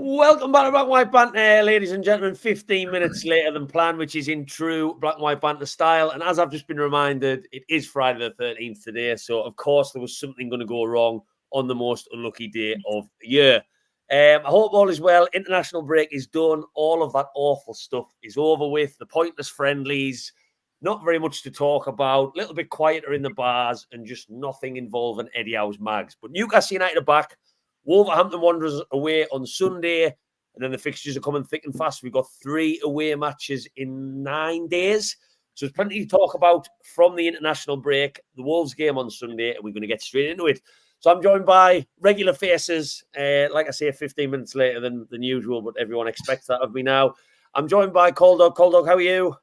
Welcome back to Black and White Banter, ladies and gentlemen. 15 minutes later than planned, which is in true Black and White Banter style. And as I've just been reminded, it is Friday the 13th today. So, of course, there was something going to go wrong on the most unlucky day of the year. I hope all is well. International break is done. All of that awful stuff is over with. The pointless friendlies, not very much to talk about. A little bit quieter in the bars and just nothing involving Eddie Howe's mags. But Newcastle United are back. Wolverhampton Wanderers away on Sunday, and then the fixtures are coming thick and fast. We've got 3 away matches in 9 days. So there's plenty to talk about from the international break, the Wolves game on Sunday, and we're going to get straight into it. So I'm joined by regular faces, like I say, 15 minutes later than usual, but everyone expects that of me now. I'm joined by Coldog. Coldog, how are you?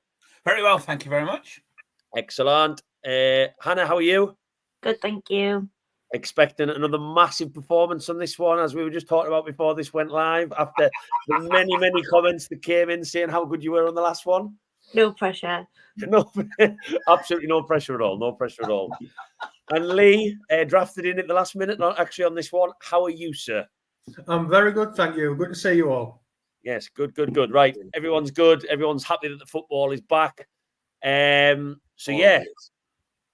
Very well, thank you very much. Excellent. Hannah, how are you? Good, thank you. Expecting another massive performance on this one, as we were just talking about before this went live, after the many comments that came in saying how good you were on the last one. No pressure. No, absolutely no pressure at all. No pressure at all. And Lee, drafted in at the last minute, not actually on this one. How are you, sir? I'm very good, thank you. Good to see you all. Yes, good. Right, everyone's good. Everyone's happy that the football is back.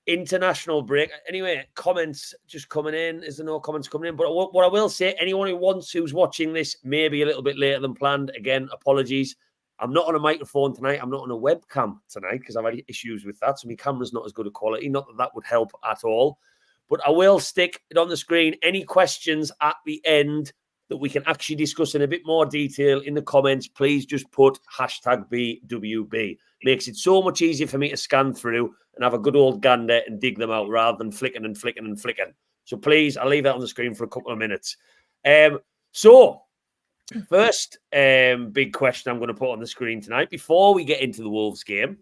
International break. Anyway, comments just coming in. Is there no comments coming in? But what I will say, anyone who's watching this maybe a little bit later than planned, again, apologies. I'm not on a microphone tonight. I'm not on a webcam tonight because I've had issues with that. So my camera's not as good a quality. Not that that would help at all. But I will stick it on the screen. Any questions at the end that we can actually discuss in a bit more detail in the comments, please just put #BWB. Makes it so much easier for me to scan through and have a good old gander and dig them out rather than flicking and flicking and flicking. So please, I'll leave that on the screen for a couple of minutes. First big question I'm going to put on the screen tonight before we get into the Wolves game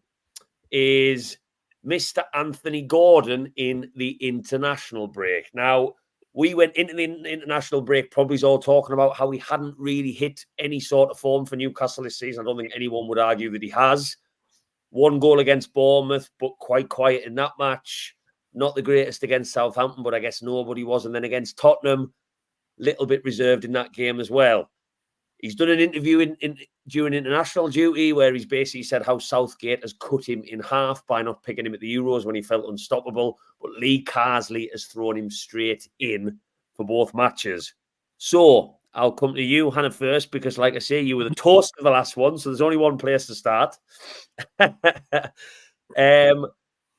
is Mr. Anthony Gordon in the international break. Now, we went into the international break probably all talking about how he hadn't really hit any sort of form for Newcastle this season. I don't think anyone would argue that he has. 1 goal against Bournemouth, but quite quiet in that match. Not the greatest against Southampton, but I guess nobody was. And then against Tottenham, little bit reserved in that game as well. He's done an interview during international duty where he's basically said how Southgate has cut him in half by not picking him at the Euros when he felt unstoppable. But Lee Carsley has thrown him straight in for both matches. So I'll come to you, Hannah, first, because like I say, you were the toast of the last one. So there's only one place to start.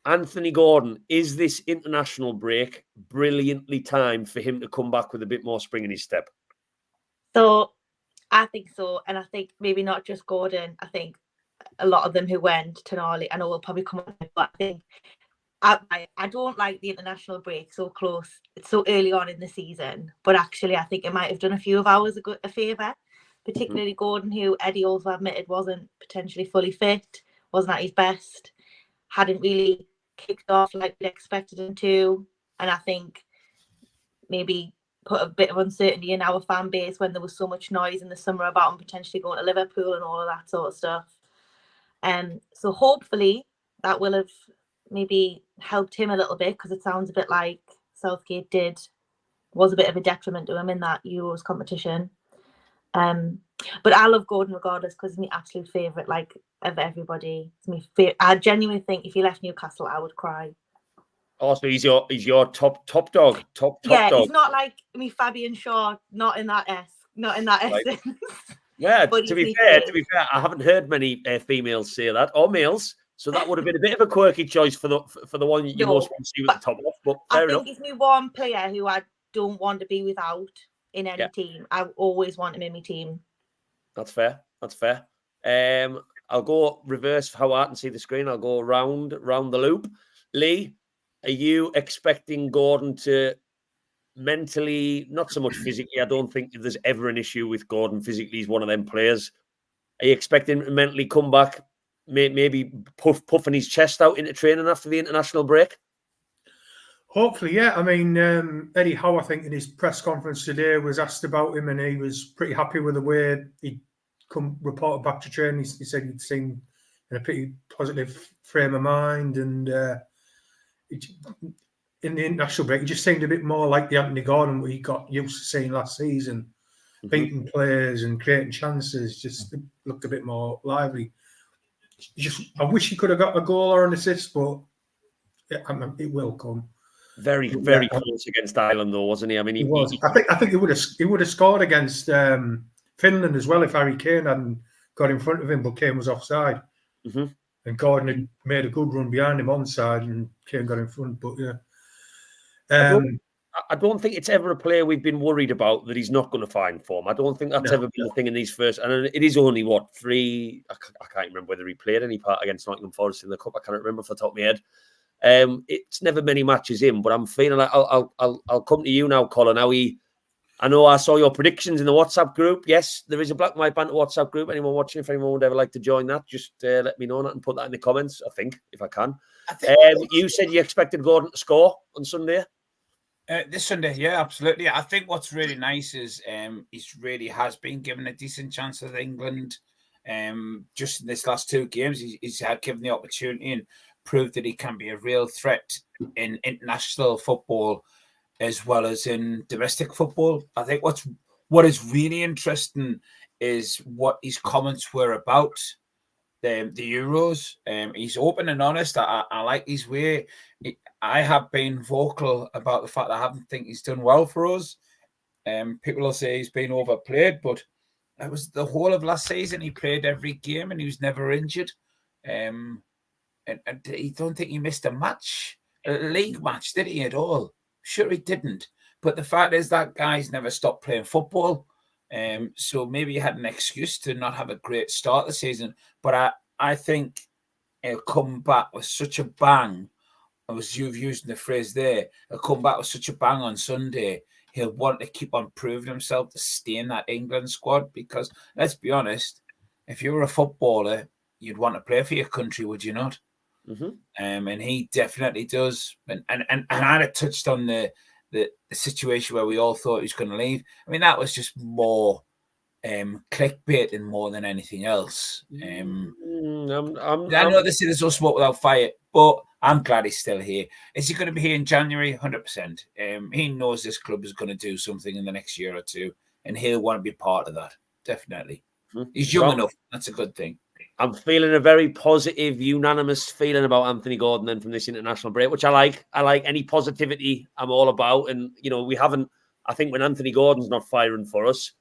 Anthony Gordon, is this international break brilliantly timed for him to come back with a bit more spring in his step? So I think so. And I think maybe not just Gordon. I think a lot of them who went, Tonali, I know will probably come on, but I think I don't like the international break so close. It's so early on in the season. But actually, I think it might have done a few of ours a favour, particularly Gordon, who Eddie also admitted wasn't potentially fully fit, wasn't at his best, hadn't really kicked off like we expected him to. And I think maybe put a bit of uncertainty in our fan base when there was so much noise in the summer about him potentially going to Liverpool and all of that sort of stuff. So hopefully that will have maybe helped him a little bit, because it sounds a bit like Southgate was a bit of a detriment to him in that Euros competition. But I love Gordon regardless, because he's my absolute favourite, like, of everybody. I genuinely think if he left Newcastle, I would cry. Also, he's your top dog. Top yeah, dog. He's not like me, Fabian Shaw, not in that Right. essence. Yeah, to be fair, I haven't heard many females say that, or males. So that would have been a bit of a quirky choice for the one you most want to see with the top off. But fair enough. I think he's my one player who I don't want to be without in any team. I always want him in my team. That's fair. I'll go reverse how I can see the screen. I'll go round the loop. Lee, are you expecting Gordon to mentally, not so much physically? I don't think there's ever an issue with Gordon physically. He's one of them players. Are you expecting him to mentally come back, maybe puffing his chest out into training after the international break? Hopefully, yeah. I mean, Eddie Howe, I think, in his press conference today was asked about him, and he was pretty happy with the way he reported back to training. He said he'd seemed in a pretty positive frame of mind, and in the international break, he just seemed a bit more like the Anthony Gordon we got used to seeing last season. beating players and creating chances. Just looked a bit more lively. I wish he could have got a goal or an assist, but it will come. Very close against Ireland, though, wasn't he? I mean, he was. I think he would have scored against Finland as well if Harry Kane hadn't got in front of him, but Kane was offside. And Gordon had made a good run behind him onside, and Kane got in front. But yeah, I don't think it's ever a player we've been worried about that he's not going to find form. I don't think that's ever been the thing in these first. And it is only three. I can't remember whether he played any part against Nottingham Forest in the cup. I can't remember off the top of my head. It's never many matches in, but I'm feeling like I'll come to you now, Colin. I know I saw your predictions in the WhatsApp group. Yes, there is a Black and White Banter WhatsApp group. Anyone watching, if anyone would ever like to join that, just let me know and put that in the comments. I think if I can. You said you expected Gordon to score on Sunday. This Sunday, yeah, absolutely. I think what's really nice is he really has been given a decent chance with England. Just in this last two games, he's had given the opportunity and proved that he can be a real threat in international football as well as in domestic football. I think what is really interesting is what his comments were about the Euros. He's open and honest. I like his way. I have been vocal about the fact that I haven't think he's done well for us. People will say he's been overplayed, but it was the whole of last season. He played every game and he was never injured. And I don't think he missed a match, a league match, did he at all? Sure, he didn't. But the fact is that guy's never stopped playing football. So maybe he had an excuse to not have a great start the season. But I think he'll come back with such a bang. As you've used the phrase there, he'll come back with such a bang on Sunday. He'll want to keep on proving himself to stay in that England squad because, let's be honest, if you were a footballer, you'd want to play for your country, would you not? And he definitely does. And I had touched on the situation where we all thought he was going to leave. I mean, that was just more clickbait more than anything else. I know this is no smoke without fire, but I'm glad he's still here. Is he going to be here in January? 100%. He knows this club is going to do something in the next year or two, and he'll want to be part of that. Definitely. He's young enough. That's a good thing. I'm feeling a very positive, unanimous feeling about Anthony Gordon then from this international break, which I like. I like any positivity. I'm all about. And, we haven't, I think when Anthony Gordon's not firing for us,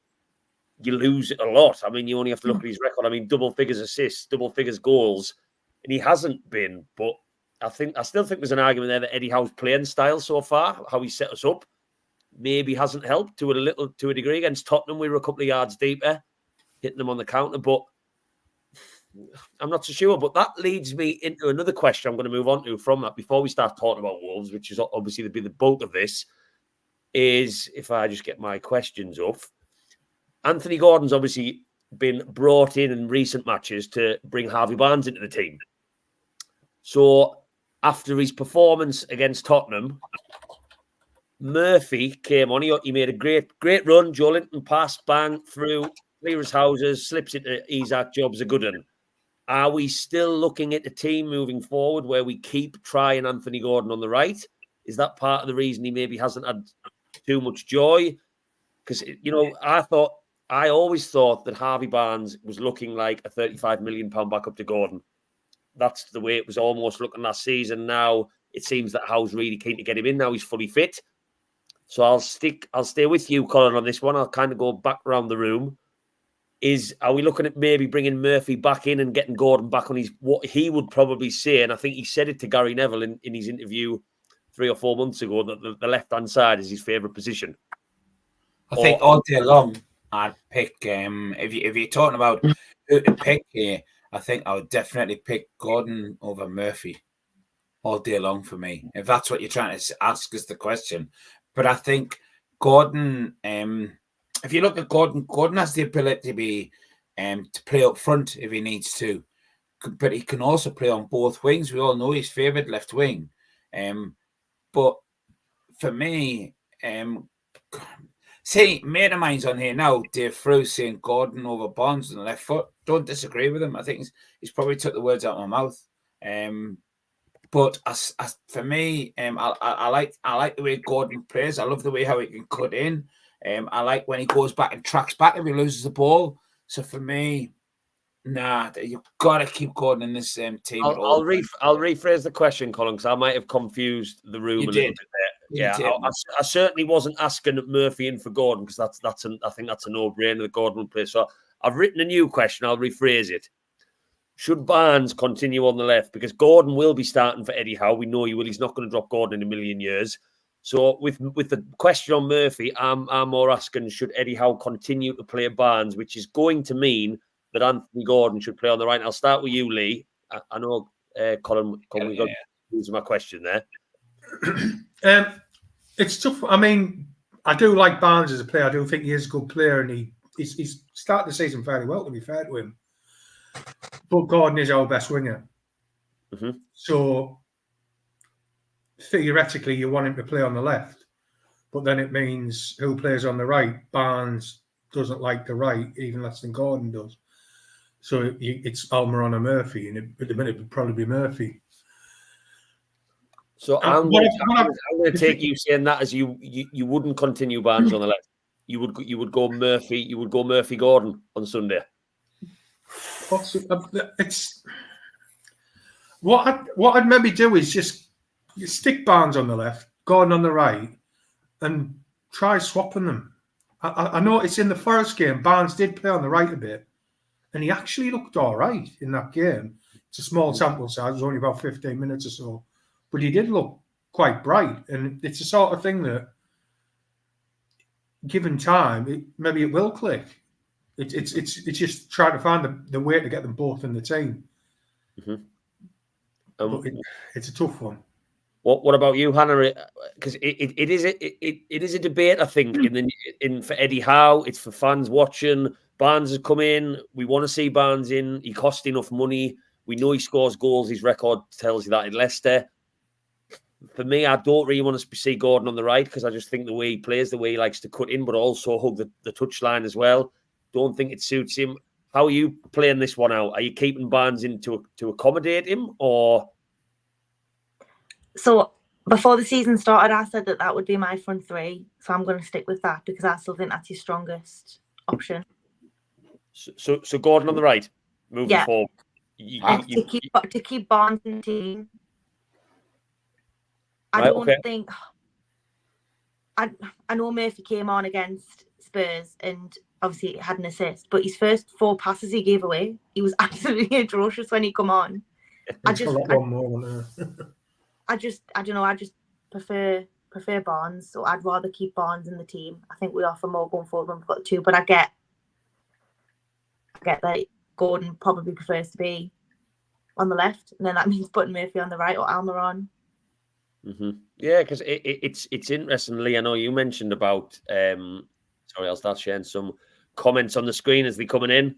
you lose a lot. I mean, you only have to look at his record. I mean, double figures assists, double figures goals, and he hasn't been. But I still think there's an argument there that Eddie Howe's playing style so far, how he set us up, maybe hasn't helped to a degree. Against Tottenham, we were a couple of yards deeper, hitting them on the counter. But I'm not so sure. But that leads me into another question I'm going to move on to from that before we start talking about Wolves, which is obviously to be the bulk of this, is if I just get my questions up. Anthony Gordon's obviously been brought in recent matches to bring Harvey Barnes into the team. So after his performance against Tottenham, Murphy came on. He made a great run. Joe Linton passed, bang, through, clears houses, slips it to Isaac. Job's a good one. Are we still looking at the team moving forward where we keep trying Anthony Gordon on the right? Is that part of the reason he maybe hasn't had too much joy? Because, I always thought that Harvey Barnes was looking like a £35 million backup to Gordon. That's the way it was almost looking last season. Now it seems that Howe's really keen to get him in. Now he's fully fit. So I'll stay with you, Colin, on this one. I'll kind of go back around the room. Are we looking at maybe bringing Murphy back in and getting Gordon back on what he would probably say? And I think he said it to Gary Neville in his interview 3 or 4 months ago that the left-hand side is his favourite position. I think all day long, I'd pick, if you're talking about who to pick here, I think I would definitely pick Gordon over Murphy all day long for me, if that's what you're trying to ask us the question. But I think Gordon, if you look at Gordon has the ability to be to play up front if he needs to, but he can also play on both wings. We all know his favourite left wing. But for me, see, mate of mine's on here now, Dave Frew, saying Gordon over Barnes on the left foot. Don't disagree with him. I think he's probably took the words out of my mouth. But for me, I like the way Gordon plays. I love the way how he can cut in. I like when he goes back and tracks back if he loses the ball. So for me, nah, you've got to keep Gordon in this team. I'll rephrase the question, Colin, because I might have confused the room a little bit there. Yeah, I certainly wasn't asking Murphy in for Gordon, because I think that's a no-brainer that Gordon will play. So I've written a new question. I'll rephrase it. Should Barnes continue on the left? Because Gordon will be starting for Eddie Howe. We know he will. He's not going to drop Gordon in a million years. So with the question on Murphy, I'm more asking, should Eddie Howe continue to play Barnes, which is going to mean that Anthony Gordon should play on the right. And I'll start with you, Lee. I know, Colin, we got using my question there. It's tough. I mean, I do like Barnes as a player. I do think he is a good player, and he's started the season fairly well, to be fair to him. But Gordon is our best winger. Mm-hmm. So theoretically, you want him to play on the left, but then it means who plays on the right? Barnes doesn't like the right, even less than Gordon does. So it's Almiron or Murphy, and at the minute it would probably be Murphy. So I'm going to take you saying that as you wouldn't continue Barnes on the left. You would go Murphy. You would go Murphy Gordon on Sunday. It's what I'd maybe do is just stick Barnes on the left, Gordon on the right, and try swapping them. I know it's in the first game. Barnes did play on the right a bit, and he actually looked all right in that game. It's a small sample size; it was only about 15 minutes or so, but he did look quite bright. And it's the sort of thing that, given time, maybe it will click. It's just trying to find the way to get them both in the team. Mm-hmm. It's a tough one. What about you, Hannah? Because it is a debate, I think, for Eddie Howe. It's for fans watching. Barnes has come in. We want to see Barnes in. He cost enough money. We know he scores goals. His record tells you that in Leicester. For me, I don't really want to see Gordon on the right, because I just think the way he plays, the way he likes to cut in, but also hug the touchline as well. Don't think it suits him. How are you playing this one out? Are you keeping Barnes in to accommodate him, or? So before the season started, I said that would be my front three. So I'm going to stick with that, because I still think that's his strongest option. So Gordon on the right, moving forward. To keep Barnes in the team. I know Murphy came on against Spurs and obviously had an assist, but his first 4 passes he gave away, he was absolutely atrocious when he come on. I don't know. I just prefer Barnes, so I'd rather keep Barnes in the team. I think we offer more going forward when we've got 2, but I get that Gordon probably prefers to be on the left, and then that means putting Murphy on the right or Almiron. Mm-hmm. Yeah, because it's interesting, Lee. I know you mentioned about. Sorry, I'll start sharing some comments on the screen as they're coming in.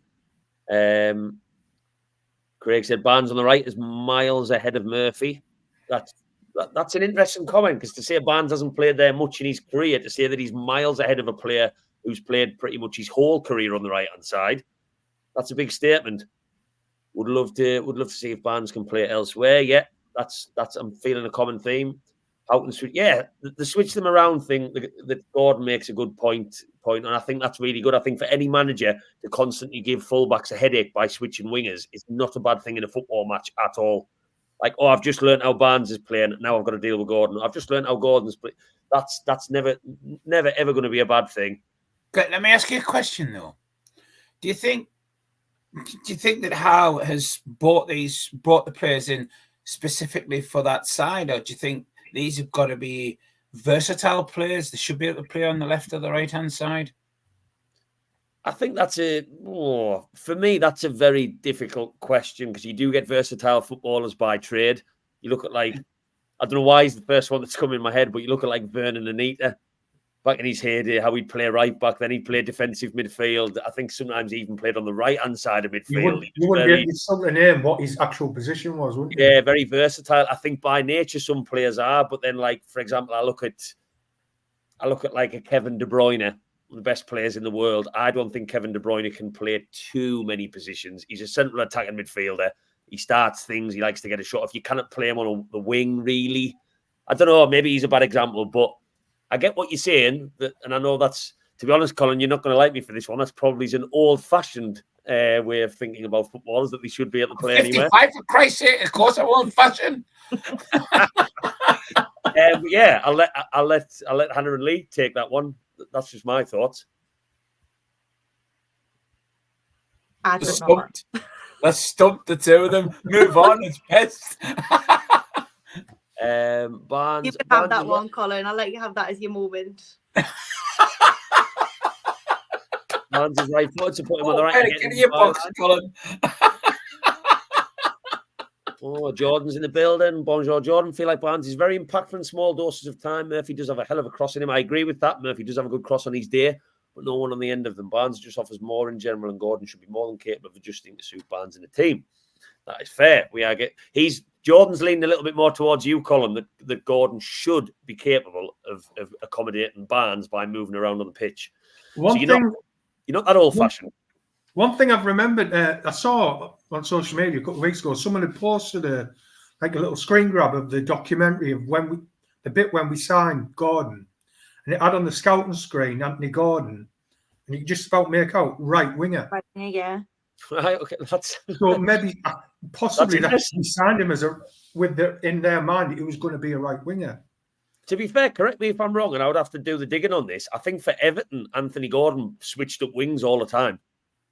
Craig said Barnes on the right is miles ahead of Murphy. That's an interesting comment, because to say Barnes hasn't played there much in his career, to say that he's miles ahead of a player who's played pretty much his whole career on the right hand side, that's a big statement. Would love to see if Barnes can play elsewhere. Yeah, that's I'm feeling a common theme. How can switch? Yeah, the switch them around thing that Gordon makes a good point, and I think that's really good. I think for any manager to constantly give fullbacks a headache by switching wingers is not a bad thing in a football match at all. Like, I've just learned how Barnes is playing. Now I've got to deal with Gordon. I've just learned how Gordon's playing. That's never ever going to be a bad thing. Okay, let me ask you a question though. Do you think that Howe has brought the players in specifically for that side, or do you think these have got to be versatile players? They should be able to play on the left or the right hand side. I think for me, that's a very difficult question, because you do get versatile footballers by trade. You look at, like, I don't know why he's the first one that's come in my head, but you look at like Vernon Anita back in his heyday, how he'd play right back, then he'd play defensive midfield. I think sometimes he even played on the right hand side of midfield. You wouldn't be able to sort of name what his actual position was, wouldn't you? Yeah, very versatile. I think by nature some players are, but then, like, for example, I look at like a Kevin De Bruyne, one of the best players in the world. I don't think Kevin De Bruyne can play too many positions. He's a central attacking midfielder. He starts things. He likes to get a shot. If you cannot play him on the wing, really, I don't know. Maybe he's a bad example, but I get what you're saying, and I know that's to be honest, Colin, you're not going to like me for this one. That's probably an old-fashioned way of thinking about footballers that they should be able to play 55 anywhere. for Christ's sake, of course I'm old-fashioned. Yeah, I'll let Hannah and Lee take that one. That's just my thoughts. I don't know. Let's stump the two of them. Move on. It's best. Barnes. You can have that one, Colin. I'll let you have that as your moment. Barnes is right footed to put him on the right. Get in your box, Colin. Jordan's in the building. Bonjour, Jordan. Feel like Barnes is very impactful in small doses of time. Murphy does have a hell of a cross in him. I agree with that. Murphy does have a good cross on his day, but no one on the end of them. Barnes just offers more in general, and Gordon should be more than capable of adjusting to suit Barnes in the team. That is fair. Jordan's leaning a little bit more towards you, Colin, that Gordon should be capable of accommodating Barnes by moving around on the pitch. You're not that old-fashioned. One thing I've remembered, I saw on social media a couple of weeks ago, someone had posted a little screen grab of the documentary of the bit when we signed Gordon, and it had on the scouting screen Anthony Gordon, and you could just about make out right winger. Right, yeah. Right, okay. So maybe, possibly, that we signed him in their mind, it was going to be a right winger. To be fair, correct me if I'm wrong, and I would have to do the digging on this. I think for Everton, Anthony Gordon switched up wings all the time.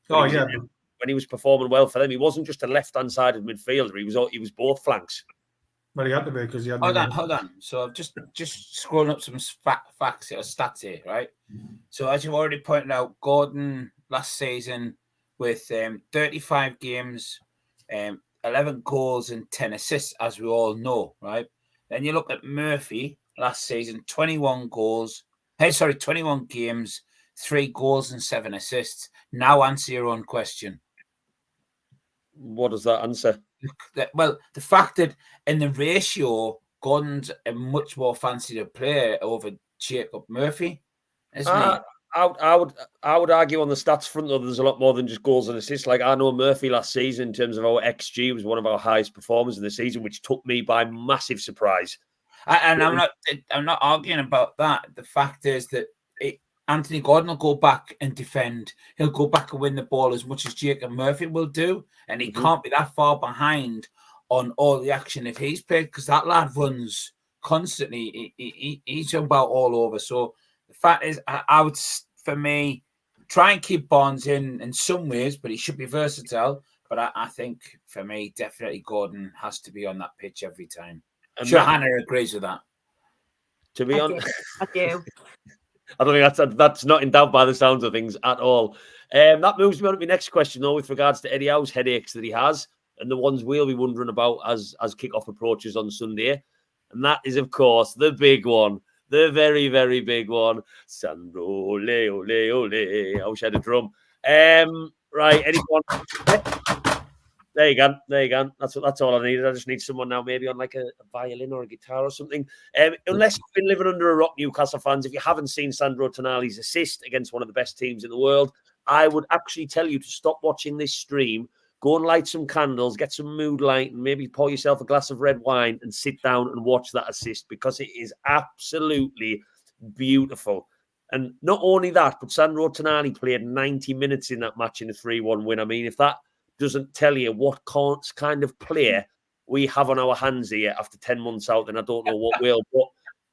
When he was performing well for them, he wasn't just a left-hand-sided midfielder. He was both flanks. Well, he had to be because he had. Hold on. So I've just scrolling up some facts here, stats here, right? So as you've already pointed out, Gordon last season with 35 games, 11 goals and 10 assists, as we all know, right? Then you look at Murphy last season, 21 games, 3 goals and 7 assists. Now answer your own question. What does that answer? Well, the fact that in the ratio, Gordon's a much more fancied player over Jacob Murphy, isn't he? I would argue on the stats front, though, there's a lot more than just goals and assists. Like, I know Murphy last season, in terms of our XG, was one of our highest performers in the season, which took me by massive surprise. And I'm not arguing about that. The fact is that Anthony Gordon will go back and defend. He'll go back and win the ball as much as Jacob Murphy will do, and he can't be that far behind on all the action if he's played, because that lad runs constantly. He's about all over. So the fact is, I would, for me, try and keep Barnes in some ways, but he should be versatile. But I think, for me, definitely Gordon has to be on that pitch every time. I'm sure Hannah agrees with that. To be honest, I do. I don't think that's not in doubt by the sounds of things at all. That moves me on to my next question, though, with regards to Eddie Howe's headaches that he has and the ones we'll be wondering about as kickoff approaches on Sunday. And that is, of course, the big one, the very, very big one. Sandro, ole, ole, ole. I wish I had a drum. Right, anyone? There you go. That's all I needed. I just need someone now, maybe on like a violin or a guitar or something. Unless you've been living under a rock, Newcastle fans, if you haven't seen Sandro Tonali's assist against one of the best teams in the world, I would actually tell you to stop watching this stream, go and light some candles, get some mood light, and maybe pour yourself a glass of red wine and sit down and watch that assist, because it is absolutely beautiful. And not only that, but Sandro Tonali played 90 minutes in that match in a 3-1 win. I mean, if that doesn't tell you what kind of player we have on our hands here after 10 months out, then I don't know what will. But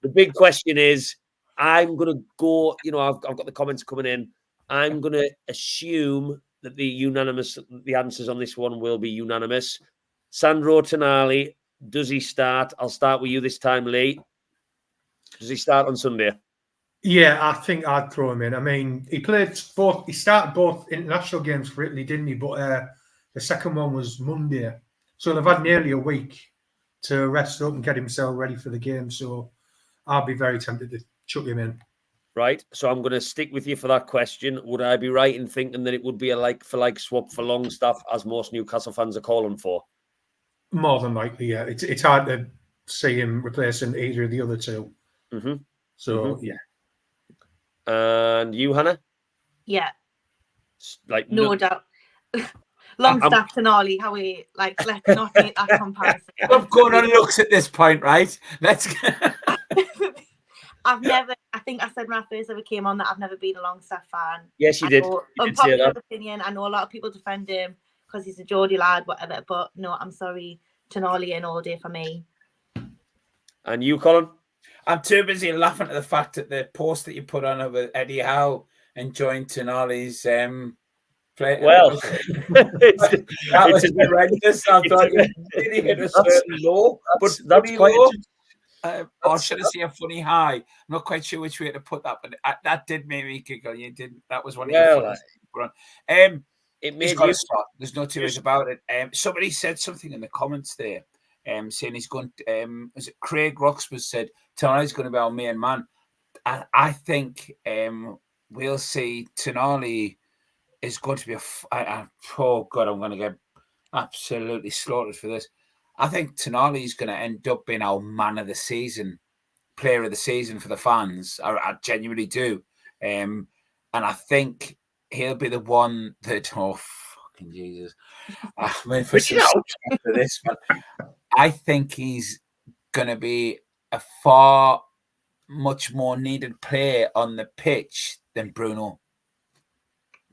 the big question is, I'm going to go, I've got the comments coming in. I'm going to assume that the answers on this one will be unanimous. Sandro Tonali, does he start? I'll start with you this time, Lee. Does he start on Sunday? Yeah, I think I'd throw him in. I mean, he started both international games for Italy, didn't he? But the second one was Monday. So they've had nearly a week to rest up and get himself ready for the game. So I'll be very tempted to chuck him in. Right. So I'm going to stick with you for that question. Would I be right in thinking that it would be a like-for-like swap for Longstaff, as most Newcastle fans are calling for? More than likely, yeah. It's hard to see him replacing either of the other two. Mm-hmm. So, yeah. And you, Hannah? Yeah. Like no doubt. Longstaff Tonali, how we let's not make that comparison. I'm going on looks at this point, right? Let's. I've never. I think I said when I first ever came on that I've never been a Longstaff fan. Yes, you did. Unpopular opinion. I know a lot of people defend him because he's a Geordie lad, whatever. But no, I'm sorry, Tonali and all day for me. And you, Colin? I'm too busy laughing at the fact that the post that you put on of Eddie Howe enjoying Tonali's play. Well, that was horrendous. I thought you really hit a certain low, but that's quite low. Or should I say a funny high? I'm not quite sure which way to put that, but that did make me giggle. You didn't. That was one of your funniest things. It made you start. There's no two ways about it. Somebody said something in the comments there, saying he's going. Was it Craig Roxburgh said Tonali's going to be our main man? And I think we'll see Tonali is going to be oh God, I'm going to get absolutely slaughtered for this. I think Tonali is going to end up being our man of the season, player of the season for the fans. I genuinely do. And I think he'll be the one that, oh, fucking Jesus. I mean, for this one, I think he's going to be a far much more needed player on the pitch than Bruno.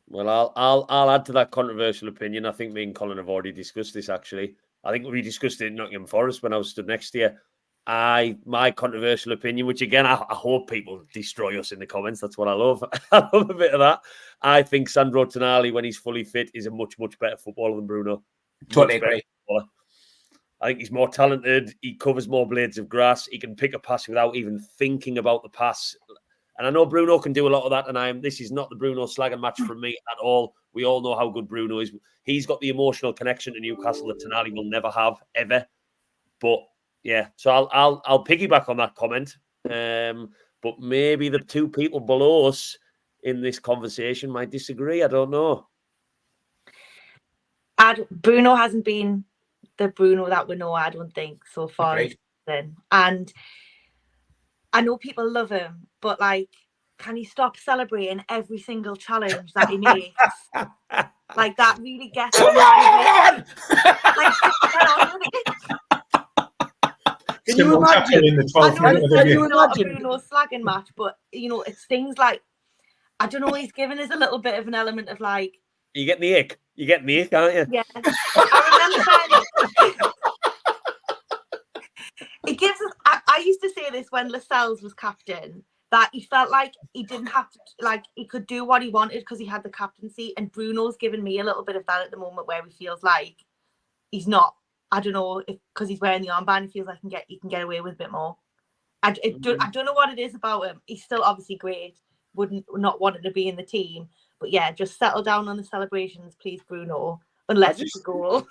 Well, I'll add to that controversial opinion. I think me and Colin have already discussed this, actually. I think we discussed it in Nottingham Forest when I was stood next to you. My controversial opinion, which again, I hope people destroy us in the comments. That's what I love. I love a bit of that. I think Sandro Tonali, when he's fully fit, is a much, much better footballer than Bruno. Totally agree. I think he's more talented. He covers more blades of grass. He can pick a pass without even thinking about the pass. And I know Bruno can do a lot of that. And this is not the Bruno slagging match from me at all. We all know how good Bruno is. He's got the emotional connection to Newcastle that Tonali will never have, ever. But yeah, so I'll piggyback on that comment. But maybe the two people below us in this conversation might disagree. I don't know. Bruno hasn't been the Bruno that we know, I don't think, so far. And I know people love him, but like, can he stop celebrating every single challenge that he makes? Like, that really gets me. Can you imagine? In the 12th minute I know it's not a Bruno slagging match, but you know, it's things like, I don't know, he's given us a little bit of an element of like, you get the ick. You get the ick, aren't you? Yeah. I remember it gives us. I used to say this when Lascelles was captain, that he felt like he didn't have to, like, he could do what he wanted because he had the captaincy. And Bruno's given me a little bit of that at the moment, where he feels like he's not. I don't know if because he's wearing the armband, he feels like he can get away with a bit more. I don't know what it is about him. He's still obviously great. Wouldn't not want to be in the team, but yeah, just settle down on the celebrations, please, Bruno. Unless it's a goal.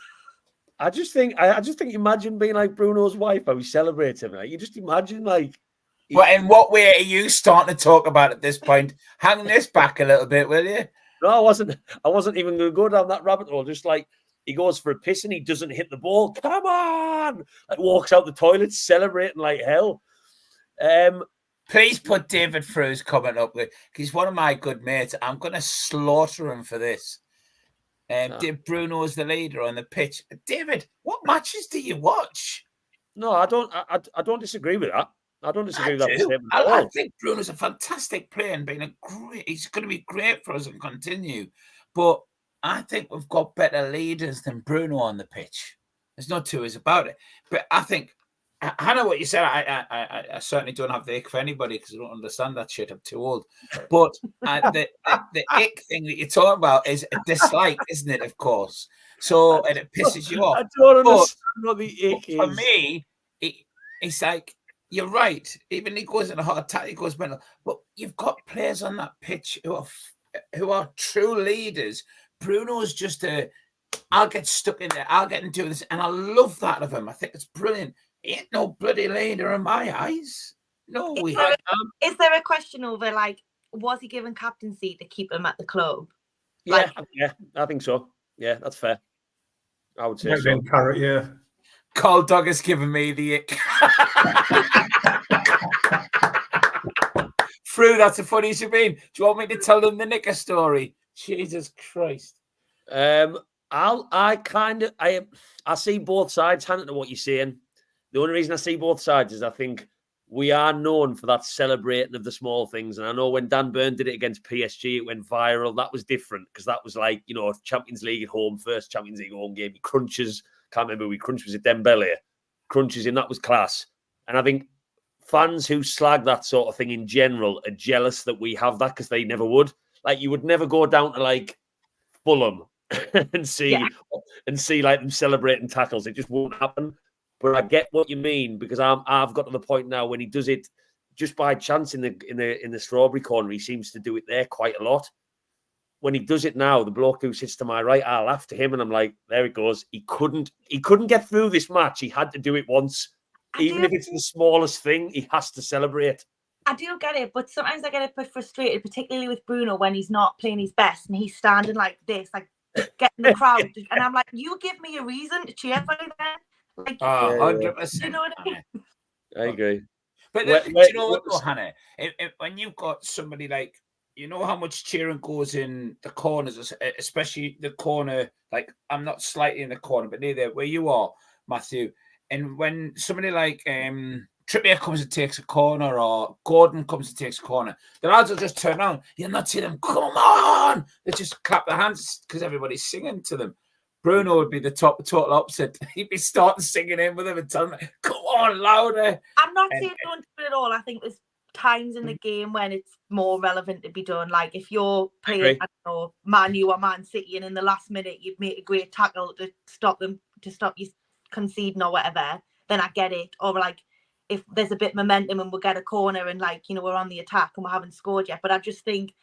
I just think imagine being like Bruno's wife, how he celebrates him. Like, you just imagine, like. Well, in what way are you starting to talk about at this point? Hang this back a little bit, will you? No, I wasn't even going to go down that rabbit hole. Just like he goes for a piss and he doesn't hit the ball. Come on! Like, walks out the toilet celebrating like hell. Please put David Frew's comment up there. He's one of my good mates. I'm going to slaughter him for this. Bruno's the leader on the pitch. David, what matches do you watch? No, I don't disagree with that. I don't disagree with that statement at all. I think Bruno's a fantastic player and he's going to be great for us and continue. But I think we've got better leaders than Bruno on the pitch. There's no two ways about it. But I think, I know what you said. I certainly don't have the ick for anybody because I don't understand that shit. I'm too old. But the ick thing that you're talking about is a dislike, isn't it? Of course. So, and it pisses you off. I don't understand what the ick is. For me, it's like, you're right. Even he goes in a heart attack, he goes mental. But you've got players on that pitch who are true leaders. Bruno's just I'll get stuck in there. I'll get into this. And I love that of him. I think it's brilliant. He ain't no bloody leader in my eyes. No, is there a question over, like, was he given captaincy to keep him at the club? Yeah, I think so. Yeah, that's fair. I would say so. Carrot, yeah. Carl Dog has given me the ick. Frew, that's the funniest you've been. Do you want me to tell them the Nicker story? Jesus Christ. I see both sides, Hannah, to what you're saying. The only reason I see both sides is I think we are known for that celebrating of the small things. And I know when Dan Burn did it against PSG, it went viral. That was different because that was like, Champions League at home, first Champions League home game. He crunches, can't remember who he crunched, was it Dembele? Crunches in, that was class. And I think fans who slag that sort of thing in general are jealous that we have that because they never would. Like, you would never go down to like Fulham and see like them celebrating tackles. It just won't happen. But I get what you mean because I've got to the point now when he does it just by chance in the strawberry corner. He seems to do it there quite a lot. When he does it now, the bloke who sits to my right, I laugh to him and I'm like, there it goes. He couldn't get through this match. He had to do it once. Even if it's the smallest thing, he has to celebrate. I do get it, but sometimes I get a bit frustrated, particularly with Bruno when he's not playing his best and he's standing like this, like getting the crowd. And I'm like, you give me a reason to cheer for him then. Like, 100%. You know what I mean? I agree. But do you know what, though, Hannah? When you've got somebody like, you know how much cheering goes in the corners, especially the corner, like, I'm not slightly in the corner, but near there where you are, Matthew. And when somebody like Trippier comes and takes a corner or Gordon comes and takes a corner, the lads will just turn around. You'll not see them, come on! They just clap their hands because everybody's singing to them. Bruno would be the total opposite. He'd be starting singing in with them and telling them, come on, louder. I'm not saying don't do it at all. I think there's times in the game when it's more relevant to be done. Like if you're playing, I don't know, Man U or Man City, and in the last minute you've made a great tackle to stop you conceding or whatever, then I get it. Or like if there's a bit of momentum and we'll get a corner and like, we're on the attack and we haven't scored yet. But I just think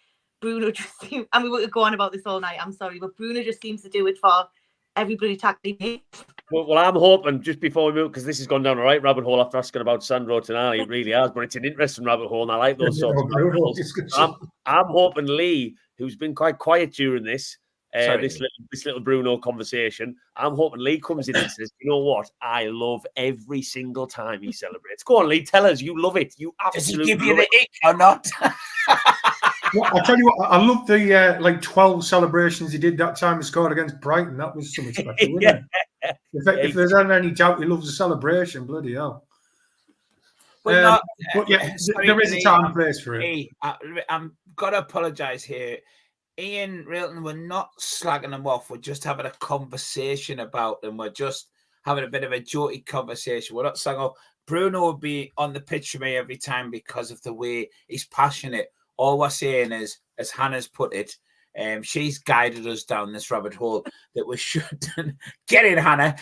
Bruno just seems, I mean, we could go on about this all night, I'm sorry, but Bruno just seems to do it for everybody tackle he makes. Well, I'm hoping, just before we move, because this has gone down a right rabbit hole after asking about Sandro Tonali, it really has, but it's an interesting rabbit hole, and I like those sorts of rabbit holes. I'm hoping Lee, who's been quite quiet during this little Bruno conversation, I'm hoping Lee comes in and says, you know what, I love every single time he celebrates. Go on, Lee, tell us, you love it. You absolutely Does he give you the ick or not? Well, I'll tell you what, I love the 12 celebrations he did that time he scored against Brighton. That was something special, wasn't it? If there's any doubt he loves a celebration, bloody hell. But yeah, there is a time and place for it. I'm got to apologise here. Ian Railton, we're not slagging them off. We're just having a conversation about them. We're just having a bit of a jokey conversation. We're not saying, Bruno will be on the pitch for me every time because of the way he's passionate. All we're saying is, as Hannah's put it, she's guided us down this rabbit hole that we shouldn't get in, Hannah.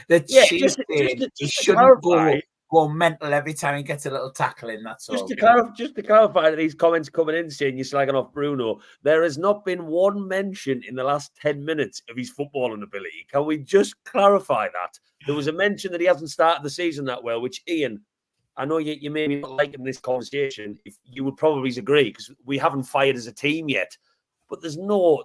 He shouldn't go mental every time he gets a little tackle in. That's all. Just to clarify these comments coming in saying you're slagging off Bruno, there has not been one mention in the last 10 minutes of his footballing ability. Can we just clarify that? There was a mention that he hasn't started the season that well, which Ian, I know you may be not liking this conversation. If you would probably agree because we haven't fired as a team yet. But there's no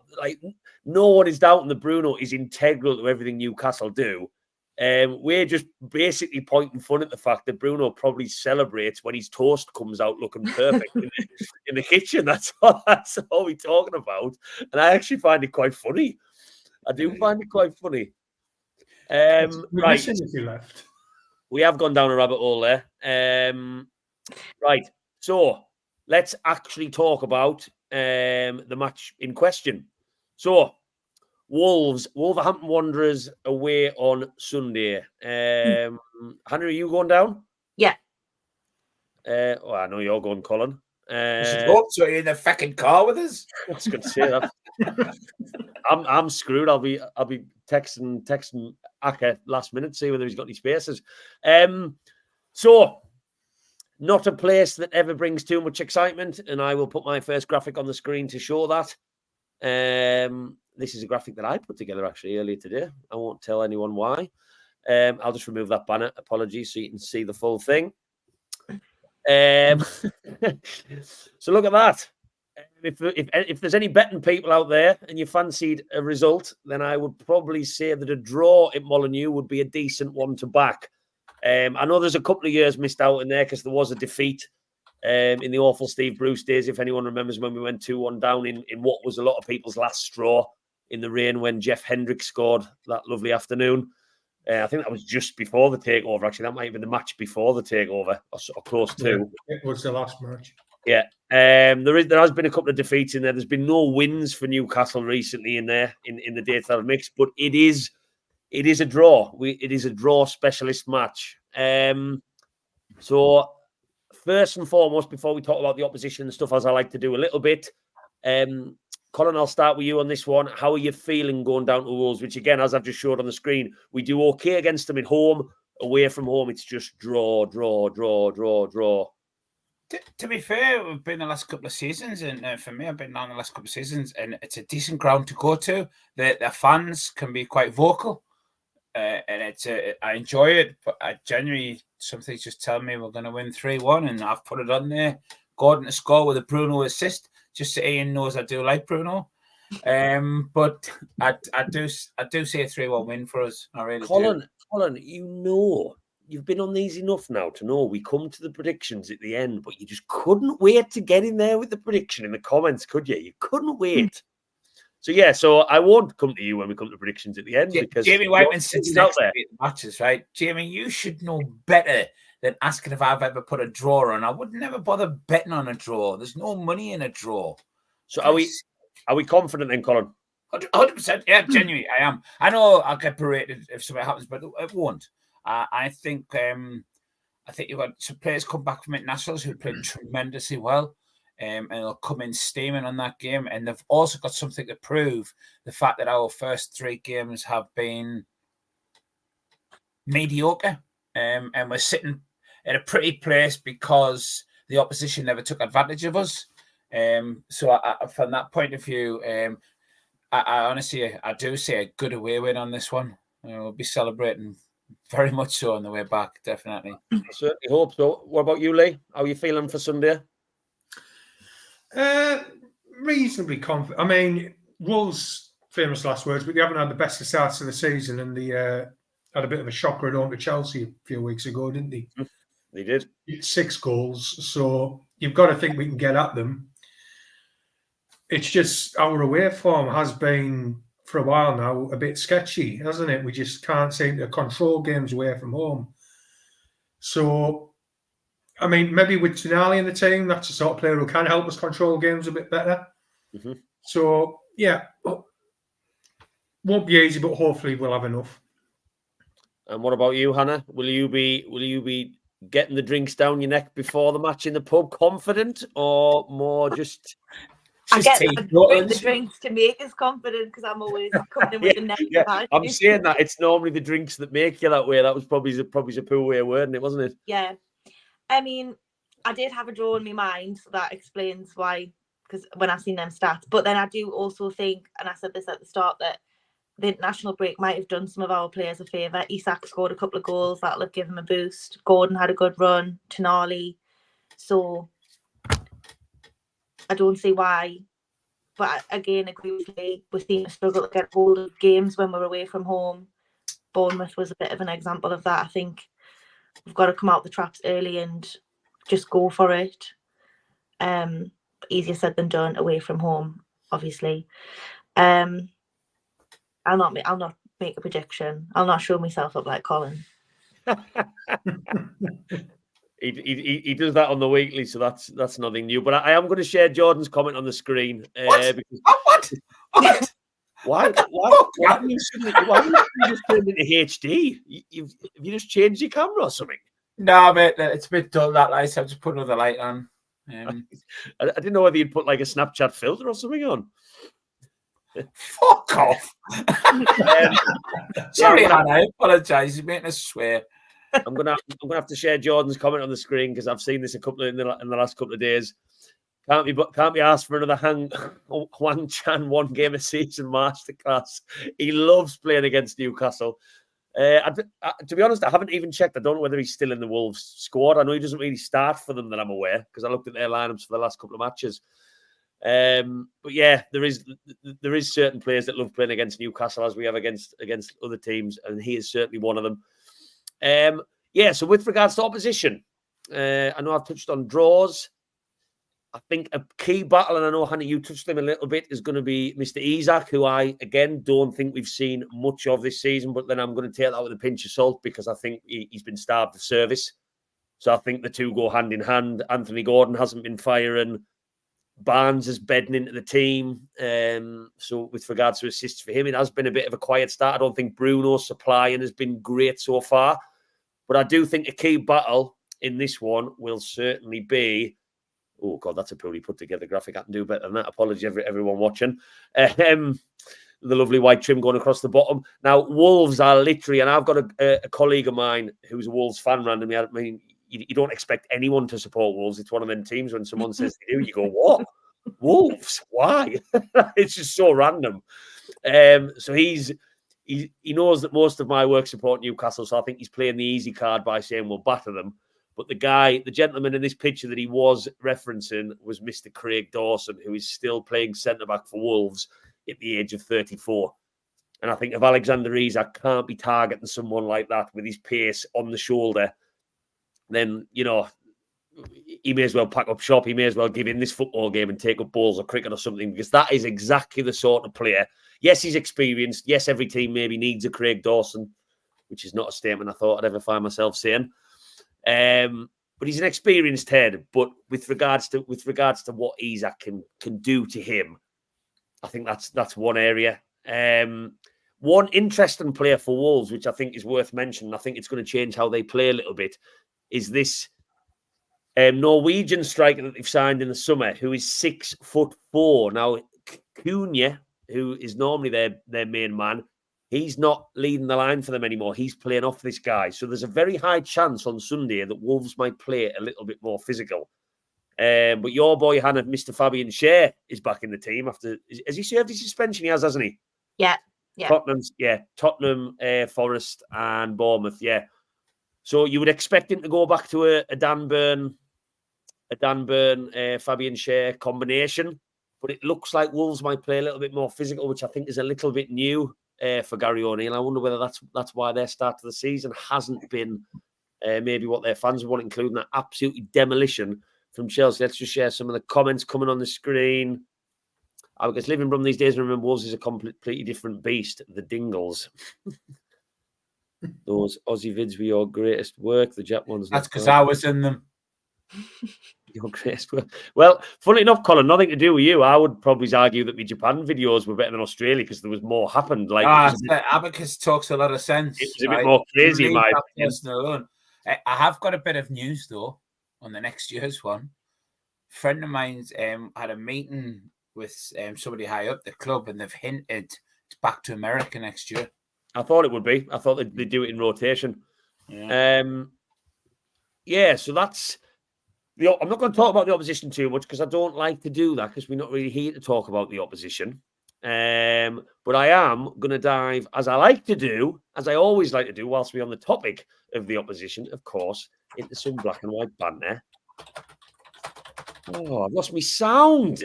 one is doubting that Bruno is integral to everything Newcastle do. We're just basically pointing fun at the fact that Bruno probably celebrates when his toast comes out looking perfect in the kitchen. That's all we're talking about. And I actually find it quite funny. I do find it quite funny. Right. If you left. We have gone down a rabbit hole there. Right. So let's actually talk about the match in question. So Wolverhampton Wanderers away on Sunday. Hannah, are you going down? Yeah. I know you're going, Colin. So you're in the fucking car with us? I was going to say that. I'm screwed. I'll be texting Aka last minute, see whether he's got any spaces. So not a place that ever brings too much excitement, and I will put my first graphic on the screen to show that. This is a graphic that I put together actually earlier today. I won't tell anyone why. I'll just remove that banner. Apologies, so you can see the full thing. So look at that. If there's any betting people out there and you fancied a result, then I would probably say that a draw at Molineux would be a decent one to back. I know there's a couple of years missed out in there because there was a defeat in the awful Steve Bruce days. If anyone remembers when we went 2-1 down in what was a lot of people's last straw in the rain when Jeff Hendrick scored that lovely afternoon. I think that was just before the takeover. Actually, that might have been the match before the takeover, or close to. Yeah, it was the last match. Yeah. There has been a couple of defeats in there. There's been no wins for Newcastle recently in there in the dates that I've mixed, but it is a draw. It is a draw specialist match. So first and foremost, before we talk about the opposition and stuff, as I like to do a little bit, Colin, I'll start with you on this one. How are you feeling going down to Wolves? Which again, as I've just showed on the screen, we do okay against them at home. Away from home, it's just draw. To be fair, we've been the last couple of seasons, and for me, I've been down the last couple of seasons, and it's a decent ground to go to. The fans can be quite vocal, and I enjoy it. But I genuinely, some things just tell me we're going to win 3-1, and I've put it on there. Gordon to score with a Bruno assist, just so Ian knows I do like Bruno. But I do see a 3-1 win for us. I really do. Colin, you've been on these enough now to know we come to the predictions at the end, but you just couldn't wait to get in there with the prediction in the comments, could you? You couldn't wait. So I won't come to you when we come to predictions at the end because Jamie Whiteman sits next to me at the matches, right? Jamie, you should know better than asking if I've ever put a draw on. I would never bother betting on a draw. There's no money in a draw. So are we confident then, Colin? 100%. Yeah, genuinely, I am. I know I'll get berated if something happens, but it won't. I think you've got some players come back from internationals who played tremendously well, and they'll come in steaming on that game. And they've also got something to prove. The fact that our first 3 games have been mediocre, and we're sitting in a pretty place because the opposition never took advantage of us. So from that point of view, I honestly do see a good away win on this one. We'll be celebrating very much so on the way back, definitely. I certainly hope so. What about you, Lee? How are you feeling for Sunday? Reasonably confident. I mean, Wolves' famous last words, but they haven't had the best of starts of the season, and they had a bit of a shocker at home to Chelsea a few weeks ago, didn't they? They did. 6 goals, so you've got to think we can get at them. It's just our away form has been, for a while now, a bit sketchy, hasn't it? We just can't seem to control games away from home. So, I mean, maybe with Tonali in the team, that's the sort of player who can help us control games a bit better. Mm-hmm. So, yeah, won't be easy, but hopefully we'll have enough. And what about you, Hannah? Will you be getting the drinks down your neck before the match in the pub, confident, or more just? I get the drinks to make us confident because I'm always coming in with the neck. Yeah. I'm saying that it's normally the drinks that make you that way. That was probably a poor way of wording it, wasn't it? Yeah. I mean, I did have a draw in my mind, so that explains why, because when I've seen them stats. But then I do also think, and I said this at the start, that the international break might have done some of our players a favour. Isak scored a couple of goals. That'll have given him a boost. Gordon had a good run. Tonali. So I don't see why. But again, agree with Lee. We've seen a struggle to get hold of games when we're away from home. Bournemouth was a bit of an example of that. I think we've got to come out the traps early and just go for it. Easier said than done away from home, obviously. I'll not make a prediction. I'll not show myself up like Colin. He does that on the weekly, so that's nothing new. But I am going to share Jordan's comment on the screen. What? What? Why are you just turned into HD? Have you just changed your camera or something? No, mate, it's a bit dull, that light. So I've just put another light on. I didn't know whether you'd put like a Snapchat filter or something on. Fuck off. Sorry, Hannah, I apologise. You're making us swear. I'm gonna have to share Jordan's comment on the screen because I've seen this in the last couple of days. Can't be asked for another Wang Chan 1 game a season masterclass. He loves playing against Newcastle. To be honest, I haven't even checked. I don't know whether he's still in the Wolves squad. I know he doesn't really start for them that I'm aware because I looked at their lineups for the last couple of matches. But yeah, there is certain players that love playing against Newcastle as we have against other teams, and he is certainly one of them. So with regards to opposition, I know I've touched on draws. I think a key battle, and I know, Hannah, you touched him a little bit, is going to be Mr. Isak, who I, again, don't think we've seen much of this season, but then I'm going to take that with a pinch of salt because I think he's been starved of service. So I think the two go hand in hand. Anthony Gordon hasn't been firing. Barnes is bedding into the team. So with regards to assists for him, it has been a bit of a quiet start. I don't think Bruno's supplying has been great so far. But I do think a key battle in this one will certainly be... Oh, God, that's a poorly put together graphic. I can do better than that. Apologies, everyone watching. The lovely white trim going across the bottom. Now, Wolves are literally, and I've got a colleague of mine who's a Wolves fan randomly. I mean, you don't expect anyone to support Wolves. It's one of them teams when someone says they do, you go, what? Wolves? Why? It's just so random. So he knows that most of my work support Newcastle, so I think he's playing the easy card by saying we'll batter them. But the gentleman in this picture that he was referencing was Mr. Craig Dawson, who is still playing centre-back for Wolves at the age of 34. And I think if Alexander Isak can't be targeting someone like that with his pace on the shoulder, then, you know, he may as well pack up shop. He may as well give in this football game and take up balls or cricket or something, because that is exactly the sort of player. Yes, he's experienced. Yes, every team maybe needs a Craig Dawson, which is not a statement I thought I'd ever find myself saying. But he's an experienced head. But with regards to what Isak can do to him, I think that's one area. One interesting player for Wolves, which I think is worth mentioning, I think it's going to change how they play a little bit, is this Norwegian striker that they've signed in the summer, who is 6'4". Now, Cunha, who is normally their main man, he's not leading the line for them anymore. He's playing off this guy. So there's a very high chance on Sunday that Wolves might play a little bit more physical. But your boy, Hannah, Mr. Fabian Schär, is back in the team after... Has he served his suspension? He has, hasn't he? Yeah. Tottenham, Forest and Bournemouth, yeah. So you would expect him to go back to a Dan Burn, Fabian Schär combination. But it looks like Wolves might play a little bit more physical, which I think is a little bit new for Gary O'Neill. I wonder whether that's why their start to the season hasn't been maybe what their fans want, including that absolutely demolition from Chelsea. Let's just share some of the comments coming on the screen. I guess living from these days, and remember, Wolves is a completely different beast. The Dingles. Those Aussie vids were your greatest work. The Jap ones. That's because I was in them. Your greatest work. Well, funny enough, Colin, nothing to do with you. I would probably argue that the Japan videos were better than Australia because there was more happened. Like Abacus talks a lot of sense. It was a bit more crazy, in my opinion. I have got a bit of news though on the next year's one. A friend of mine's had a meeting with somebody high up the club, and they've hinted it's back to America next year. I thought it would be. I thought they'd do it in rotation. Yeah. So that's... I'm not going to talk about the opposition too much because I don't like to do that because we're not really here to talk about the opposition. But I am going to dive, as I always like to do, whilst we're on the topic of the opposition, of course, into some black and white banter. Oh, I've lost my sound.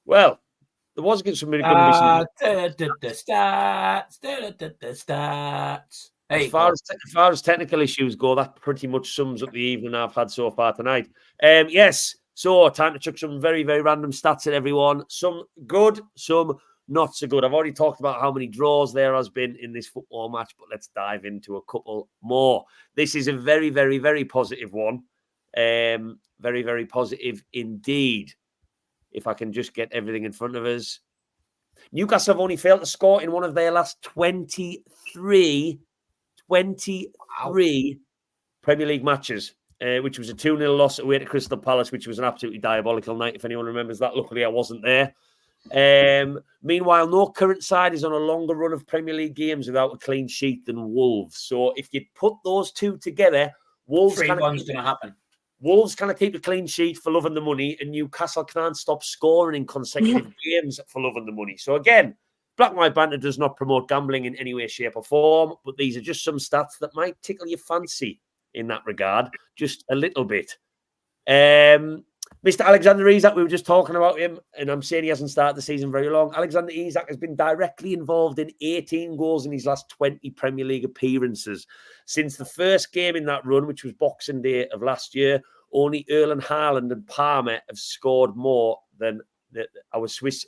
Well, there was going to be some... Stats. As far as technical issues go, that pretty much sums up the evening I've had so far tonight. Yes, so time to chuck some very, very random stats at everyone. Some good, some not so good. I've already talked about how many draws there has been in this football match, but let's dive into a couple more. This is a very, very, very positive one. Very, very positive indeed. If I can just get everything in front of us. Newcastle have only failed to score in one of their last 23 Premier League matches, which was a 2-0 loss away to Crystal Palace, which was an absolutely diabolical night, if anyone remembers that. Luckily, I wasn't there. Meanwhile, no current side is on a longer run of Premier League games without a clean sheet than Wolves. So if you put those two together, Wolves kind of keep a clean sheet for loving the money, and Newcastle can't stop scoring in consecutive games for loving the money. So again, Black and White Banter does not promote gambling in any way, shape or form, but these are just some stats that might tickle your fancy in that regard, just a little bit. Mr. Alexander Isak, we were just talking about him, and I'm saying he hasn't started the season very long. Alexander Isak has been directly involved in 18 goals in his last 20 Premier League appearances. Since the first game in that run, which was Boxing Day of last year, only Erling Haaland and Palmer have scored more than our Swedish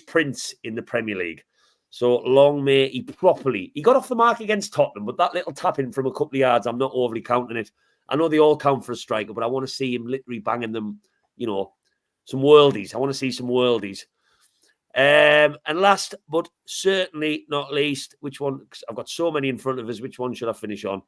prince in the Premier League. So long may he properly. He got off the mark against Tottenham, but that little tapping from a couple of yards, I'm not overly counting it. I know they all count for a striker, but I want to see him literally banging them, some worldies. I want to see some worldies. And last, but certainly not least, which one? Cause I've got so many in front of us. Which one should I finish on?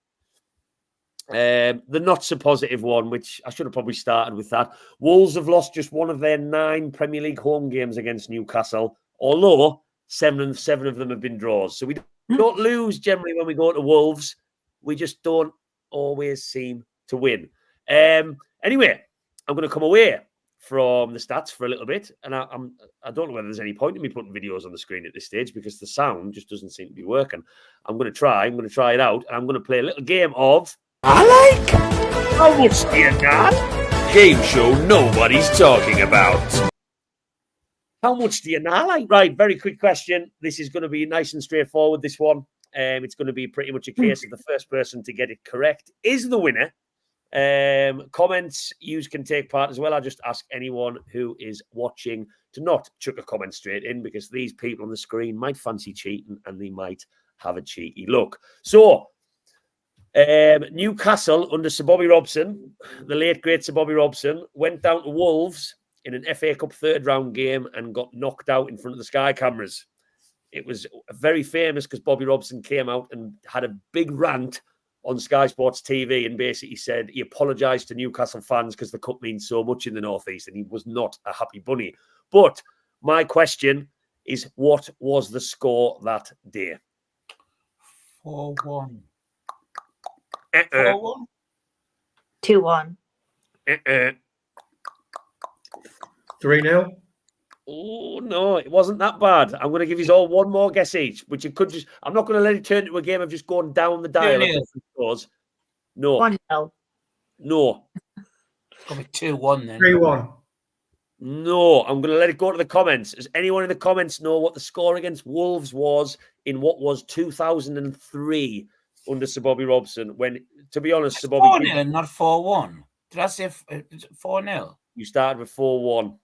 The not so positive one, which I should have probably started with that. Wolves have lost just one of their 9 Premier League home games against Newcastle, although 7 of them have been draws. So we don't lose generally when we go to Wolves. We just don't always seem to win. Anyway, I'm going to come away from the stats for a little bit, and I don't know whether there's any point in me putting videos on the screen at this stage because the sound just doesn't seem to be working. I'm going to try it out, and I'm going to play a little game of How Much Do You Know? Game show nobody's talking about. How much do you know? Right, very quick question. This is going to be nice and straightforward, this one. It's going to be pretty much a case of the first person to get it correct is the winner. Comments, you can take part as well. I just ask anyone who is watching to not chuck a comment straight in because these people on the screen might fancy cheating and they might have a cheeky look. So, Newcastle under Sir Bobby Robson, the late great Sir Bobby Robson, went down to Wolves in an FA Cup third round game and got knocked out in front of the Sky cameras. It was very famous because Bobby Robson came out and had a big rant on Sky Sports TV and basically said he apologised to Newcastle fans because the cup means so much in the Northeast and he was not a happy bunny. But my question is, what was the score that day? 4-1. 4-1. 2-1. 3-0. Oh, no, it wasn't that bad. I'm going to give you all one more guess each, which it could just... I'm not going to let it turn into a game of just going down the dial. No. 1-0. No. Probably 2-1 then. 3-1. No, I'm going to let it go to the comments. Does anyone in the comments know what the score against Wolves was in what was 2003 under Sir Bobby Robson? When, to be honest, Sir Bobby... 4-0 and not 4-1. Did I say 4-0? You started with 4-1.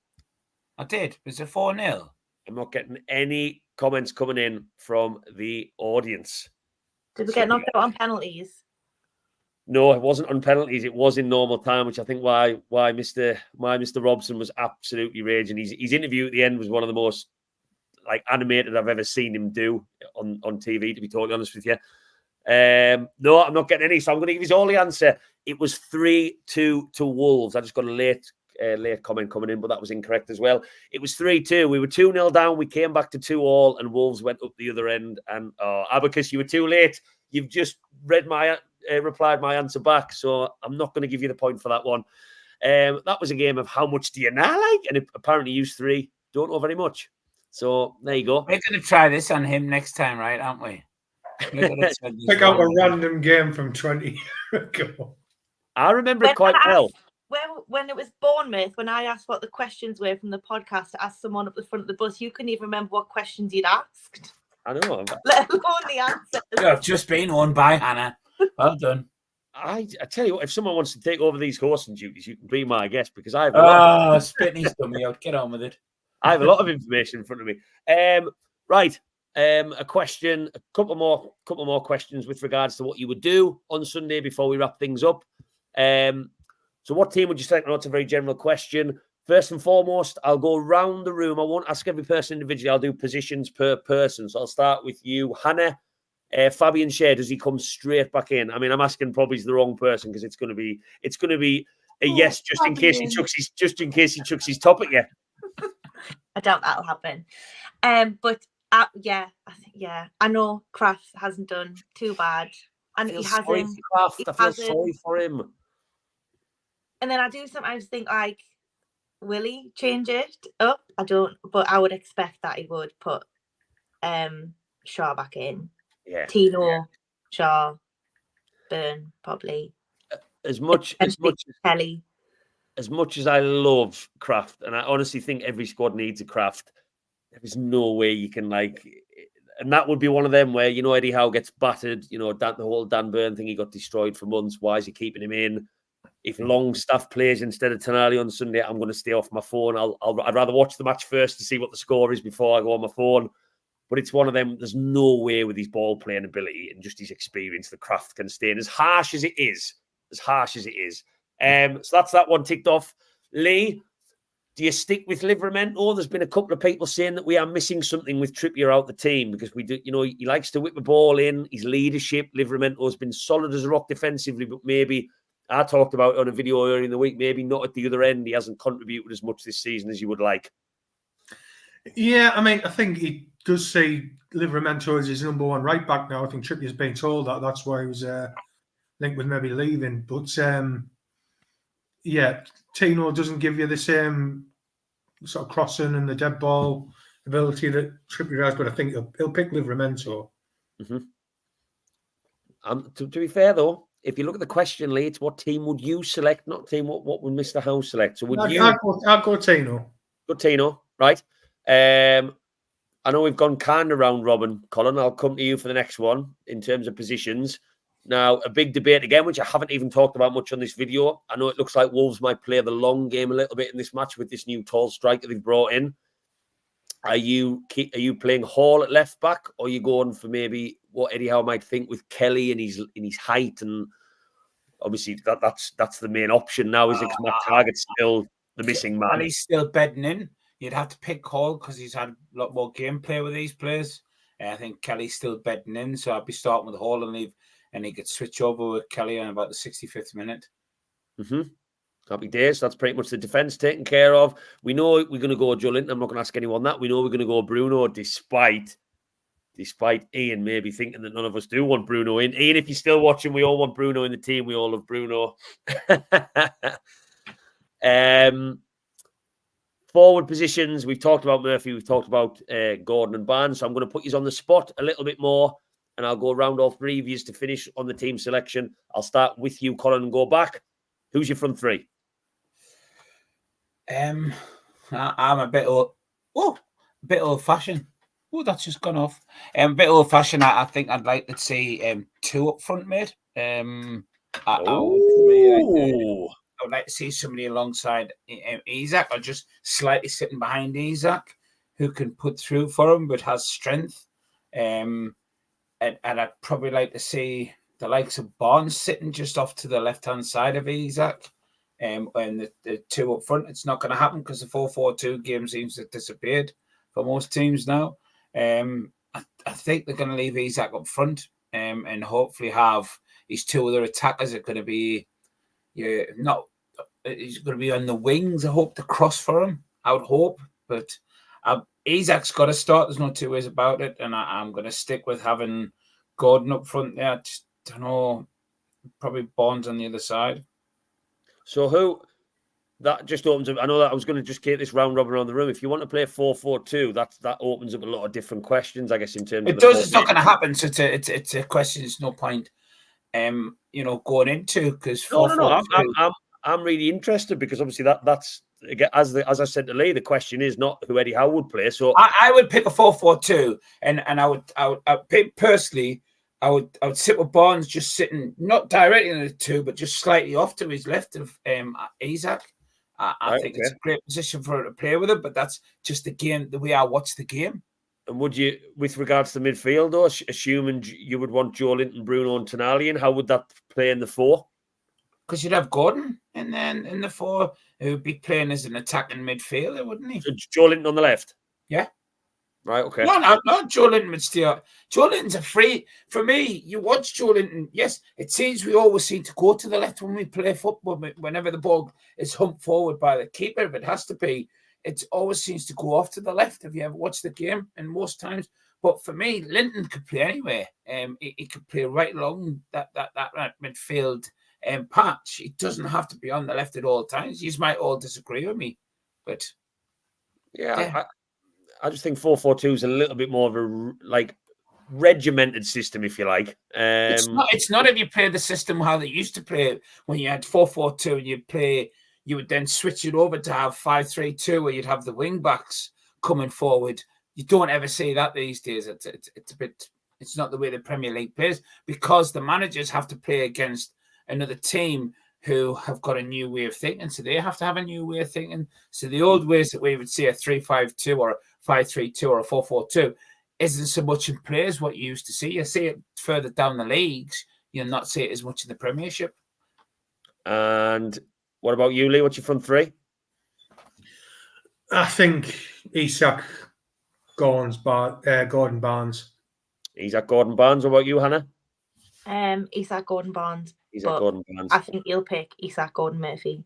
I did. Was it 4-0? I'm not getting any comments coming in from the audience. Did we get knocked out on penalties? No, it wasn't on penalties. It was in normal time, which I think why Mr. Robson was absolutely raging. His interview at the end was one of the most animated I've ever seen him do on TV, to be totally honest with you. No, I'm not getting any, so I'm going to give you all the answer. It was 3-2 to Wolves. I just got a late comment coming in, but that was incorrect as well. It was 3-2. We were 2-0 down. We came back to 2-2, and Wolves went up the other end. And Abacus, you were too late. You've just replied my answer back, so I'm not going to give you the point for that one. That was a game of how much do you know? And it apparently used 3. Don't know very much. So there you go. We're going to try this on him next time, right? Aren't we? Pick out a random game from 20 years ago. I remember it quite well. When it was Bournemouth, when I asked what the questions were from the podcast to ask someone up the front of the bus, you couldn't even remember what questions you'd asked. I know. Let alone the answers. You've just been won by Hannah. Well done. I tell you what, if someone wants to take over these hosting duties, you can be my guest because I have spitting his dummy out. Get on with it. I have a lot of information in front of me. Right. A question, a couple more questions with regards to what you would do on Sunday before we wrap things up. So what team would you select? I know it's a very general question. First and foremost, I'll go round the room. I won't ask every person individually. I'll do positions per person. So I'll start with you, Hannah. Fabian Schär, does he come straight back in? I mean, I'm asking probably the wrong person because it's going to be a yes, just in case he chucks his top at you. I doubt that'll happen. But I know Kraft hasn't done too bad, and he hasn't. I feel sorry for him. And then I do sometimes think, will he change it up? I don't, but I would expect that he would put Shaw back in. Yeah. Tino, Shaw, Byrne, probably. As much as Kelly. As much as I love Kraft, and I honestly think every squad needs a Kraft, there is no way you can and that would be one of them where, Eddie Howe gets battered, the whole Dan Byrne thing, he got destroyed for months. Why is he keeping him in? If Longstaff plays instead of Tonali on Sunday, I'm going to stay off my phone. I'd rather watch the match first to see what the score is before I go on my phone. But it's one of them. There's no way with his ball playing ability and just his experience, the craft can stay. And as harsh as it is. So that's that one ticked off. Lee, do you stick with Livramento? There's been a couple of people saying that we are missing something with Trippier out the team because we do, he likes to whip the ball in. His leadership, Livramento has been solid as a rock defensively, but maybe I talked about it on a video earlier in the week. Maybe not at the other end. He hasn't contributed as much this season as you would like. Yeah, I mean, I think he does see Livramento as his number one right back now. I think Trippier's been told that. That's why he was linked with maybe leaving. But yeah, Tino doesn't give you the same sort of crossing and the dead ball ability that Trippier has, but I think he'll pick Livramento. To be fair, though, if you look at the question, Lee, it's what team would you select, not team what would Mr. House select? So would I'll go Tino. Good Tino, right? I know we've gone kind of round robin, Colin. I'll come to you for the next one in terms of positions. Now, a big debate again, which I haven't even talked about much on this video. I know it looks like Wolves might play the long game a little bit in this match with this new tall striker they've brought in. Are you playing Hall at left back, or are you going for maybe what Eddie Howe might think with Kelly in his height? And obviously that's the main option now, is it? Because Matt Target's still the missing man. Kelly's still bedding in. You'd have to pick Hall because he's had a lot more gameplay with these players. I think Kelly's still bedding in, so I'd be starting with Hall and leave, and he could switch over with Kelly on about the 65th minute. Happy days. That's pretty much the defence taken care of. We know we're going to go Joe Linton. I'm not going to ask anyone that. We know we're going to go Bruno, despite Ian maybe thinking that none of us do want Bruno in. Ian, if you're still watching, we all want Bruno in the team. We all love Bruno. Forward positions, we've talked about Murphy, we've talked about Gordon and Barnes. So I'm going to put you on the spot a little bit more, and I'll go around all three of you to finish on the team selection. I'll start with you, Colin, and go back. Who's your front three? I'm a bit old-fashioned. Oh, that's just gone off. A bit old-fashioned. I think I'd like to see two up front, mate. I would like to see somebody alongside Isak, or just slightly sitting behind Isak, who can put through for him but has strength. And I'd probably like to see the likes of Barnes sitting just off to the left-hand side of Isak. And the two up front, it's not going to happen because the 4-4-2 game seems to have disappeared for most teams now. I think they're going to leave Isak up front and hopefully have his two other attackers are going to be he's going to be on the wings. I hope to cross for him. I would hope, but Isak's got to start. There's no two ways about it, and I'm going to stick with having Gordon up front there. I just don't know, probably Barnes on the other side. So who that just opens up? I know that I was going to just keep this round robin around the room. If you want to play 4-4-2, that opens up a lot of different questions, I guess, in terms. It does. It's not going to happen. So it's a question. There's no point, going into because no. I'm really interested because obviously that's as I said to Lee, the question is not who Eddie Howe would play. So I would pick a 4-4-2, and I would pick personally. I would sit with Barnes just sitting not directly in the two, but just slightly off to his left of Isak. I think it's a great position for her to play with him, but that's just the game, the way I watch the game. And would you, with regards to midfield, though, assuming you would want Joe Linton, Bruno, and Tonali, and how would that play in the four? Because you'd have Gordon, and then in the four, who would be playing as an attacking midfielder, wouldn't he? So Joe Linton on the left? Yeah. Right, okay. No, Joe Linton would steer. Joe Linton's a free. For me, you watch Joe Linton, yes, it seems we always seem to go to the left when we play football, whenever the ball is humped forward by the keeper, if it has to be, it always seems to go off to the left if you ever watch the game, and most times. But for me, Linton could play anywhere. He could play right along that midfield patch. He doesn't have to be on the left at all times. You might all disagree with me, but yeah. I just think 4-4-2 is a little bit more of a regimented system, if you like. It's not if you play the system how they used to play it, when you had 4-4-2 and you would then switch it over to have 5-3-2 where you'd have the wing backs coming forward. You don't ever see that these days. It's not the way the Premier League plays, because the managers have to play against another team who have got a new way of thinking. So they have to have a new way of thinking. So the old ways that we would see a 3-5-2 or a 5-3-2 or a 4-4-2 isn't so much in play as what you used to see. You see it further down the leagues. You'll not see it as much in the Premiership. And what about you, Lee? What's your front three? I think Isak, Gordon Barnes. Isak, Gordon, Barnes. What about you, Hannah? Isak, Gordon, Barnes. Isak, Gordon, Barnes. I think you'll pick Isak, Gordon, Murphy.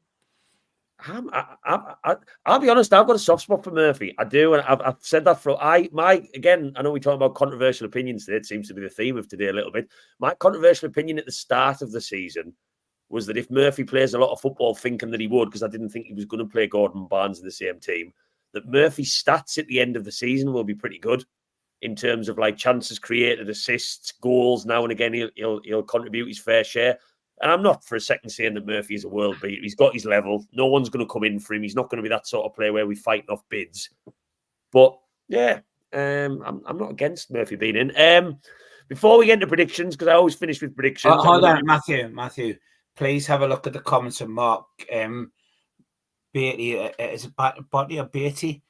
I'll be honest. I've got a soft spot for Murphy. I do, and I've said that for again. I know we talk about controversial opinions today. It seems to be the theme of today a little bit. My controversial opinion at the start of the season was that if Murphy plays a lot of football, thinking that he would, because I didn't think he was going to play Gordon Barnes in the same team, that Murphy's stats at the end of the season will be pretty good in terms of like chances created, assists, goals. Now and again, he'll contribute his fair share. And I'm not for a second saying that Murphy is a world beater. He's got his level. No one's going to come in for him. He's not going to be that sort of player where we fighting off bids. But yeah, I'm not against Murphy being in. Before we get into predictions, because I always finish with predictions. Hold on, Matthew. Please have a look at the comments of Mark. Beatty, is it Botty or Beatty?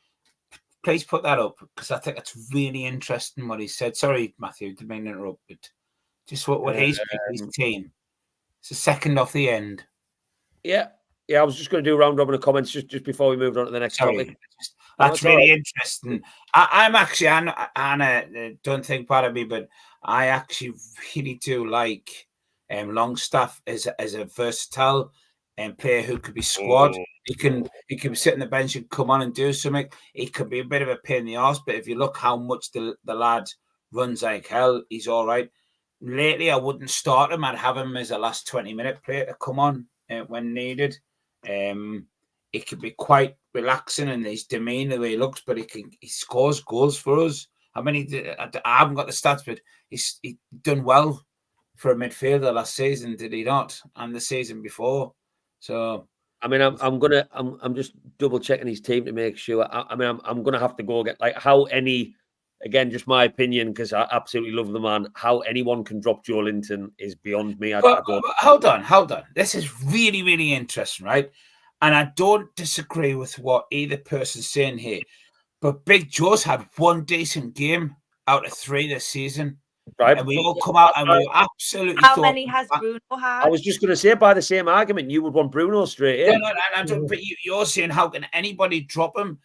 Please put that up, because I think it's really interesting what he said. Sorry, Matthew, didn't mean to interrupt, but just what he's picked his team. It's a second off the end. Yeah. I was just going to do a round robin of comments just before we moved on to the next topic. That's really interesting. I'm actually, Anna, don't think part of me, but I actually really do like Longstaff as a versatile player who could be squad. He can sit on the bench and come on and do something. He could be a bit of a pain in the arse, but if you look how much the lad runs like hell, he's all right. Lately, I wouldn't start him. I'd have him as a last 20-minute player to come on when needed. It could be quite relaxing in his demeanour, the way he looks, but he scores goals for us. I haven't got the stats, but he's done well for a midfielder last season, did he not? And the season before. So I mean, I'm just double checking his team to make sure. I'm gonna have to go get like how any. Again, just my opinion, because I absolutely love the man. How anyone can drop Joe Linton is beyond me. Hold on. This is really, really interesting, right? And I don't disagree with what either person's saying here. But Big Joe's had one decent game out of 3 this season. Right. And we all come out and we absolutely How many has Bruno had? I was just going to say, by the same argument, you would want Bruno straight in. But you're saying, how can anybody drop him?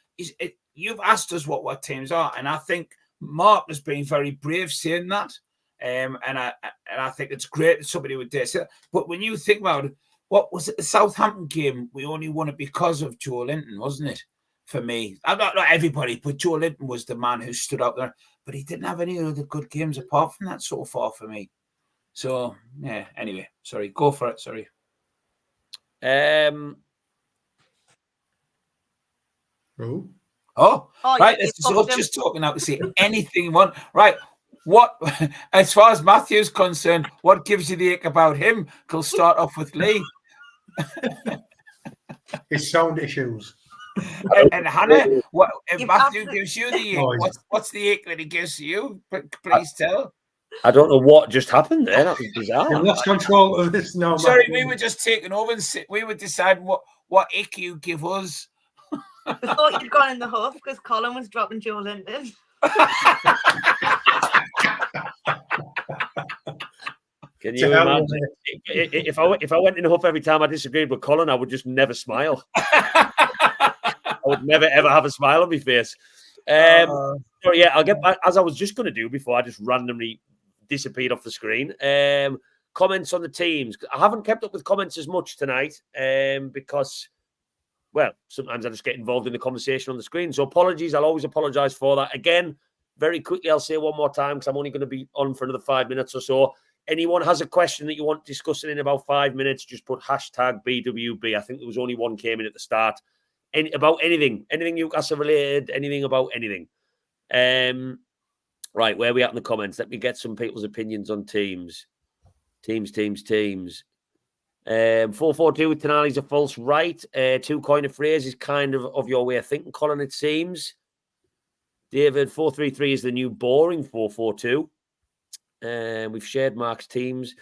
You've asked us what our teams are, and I think Mark has been very brave saying that, and I think it's great that somebody would dare say that. But when you think about it, what was it? The Southampton game, we only won it because of Joe Linton, wasn't it? For me, not everybody, but Joe Linton was the man who stood out there. But he didn't have any other good games apart from that so far for me. So yeah. Anyway, sorry, go for it. Sorry. Oh, right. This is just talking out to say anything you want. Right. What, as far as Matthew's concerned, what gives you the ick about him? We'll start off with Lee. His sound issues. And Hannah, what if Matthew gives you the ick? What's the ick that he gives to you? Please tell. I don't know what just happened there. That was bizarre. You've lost control of this now. Sorry, Matthew. We were just taking over and we would decide what ick you give us. I thought you'd gone in the huff because Colin was dropping Joe Linton. Can you imagine? If I went in the huff every time I disagreed with Colin, I would just never smile. I would never ever have a smile on my face. So yeah, I'll get back as I was just going to do before I just randomly disappeared off the screen. Comments on the teams. I haven't kept up with comments as much tonight because, well, sometimes I just get involved in the conversation on the screen. So apologies. I'll always apologise for that. Again, very quickly, I'll say one more time because I'm only going to be on for another 5 minutes or so. Anyone has a question that you want discussing in about 5 minutes, just put hashtag BWB. I think there was only one came in at the start. About anything Newcastle related, anything about anything. Right, where are we at in the comments? Let me get some people's opinions on teams. Teams. 4-4-2 with Tonali's a false right. 2 coin phrase is kind of your way of thinking, Colin, it seems. David, 4-3-3 is the new boring 4-4-2. We've shared Mark's teams.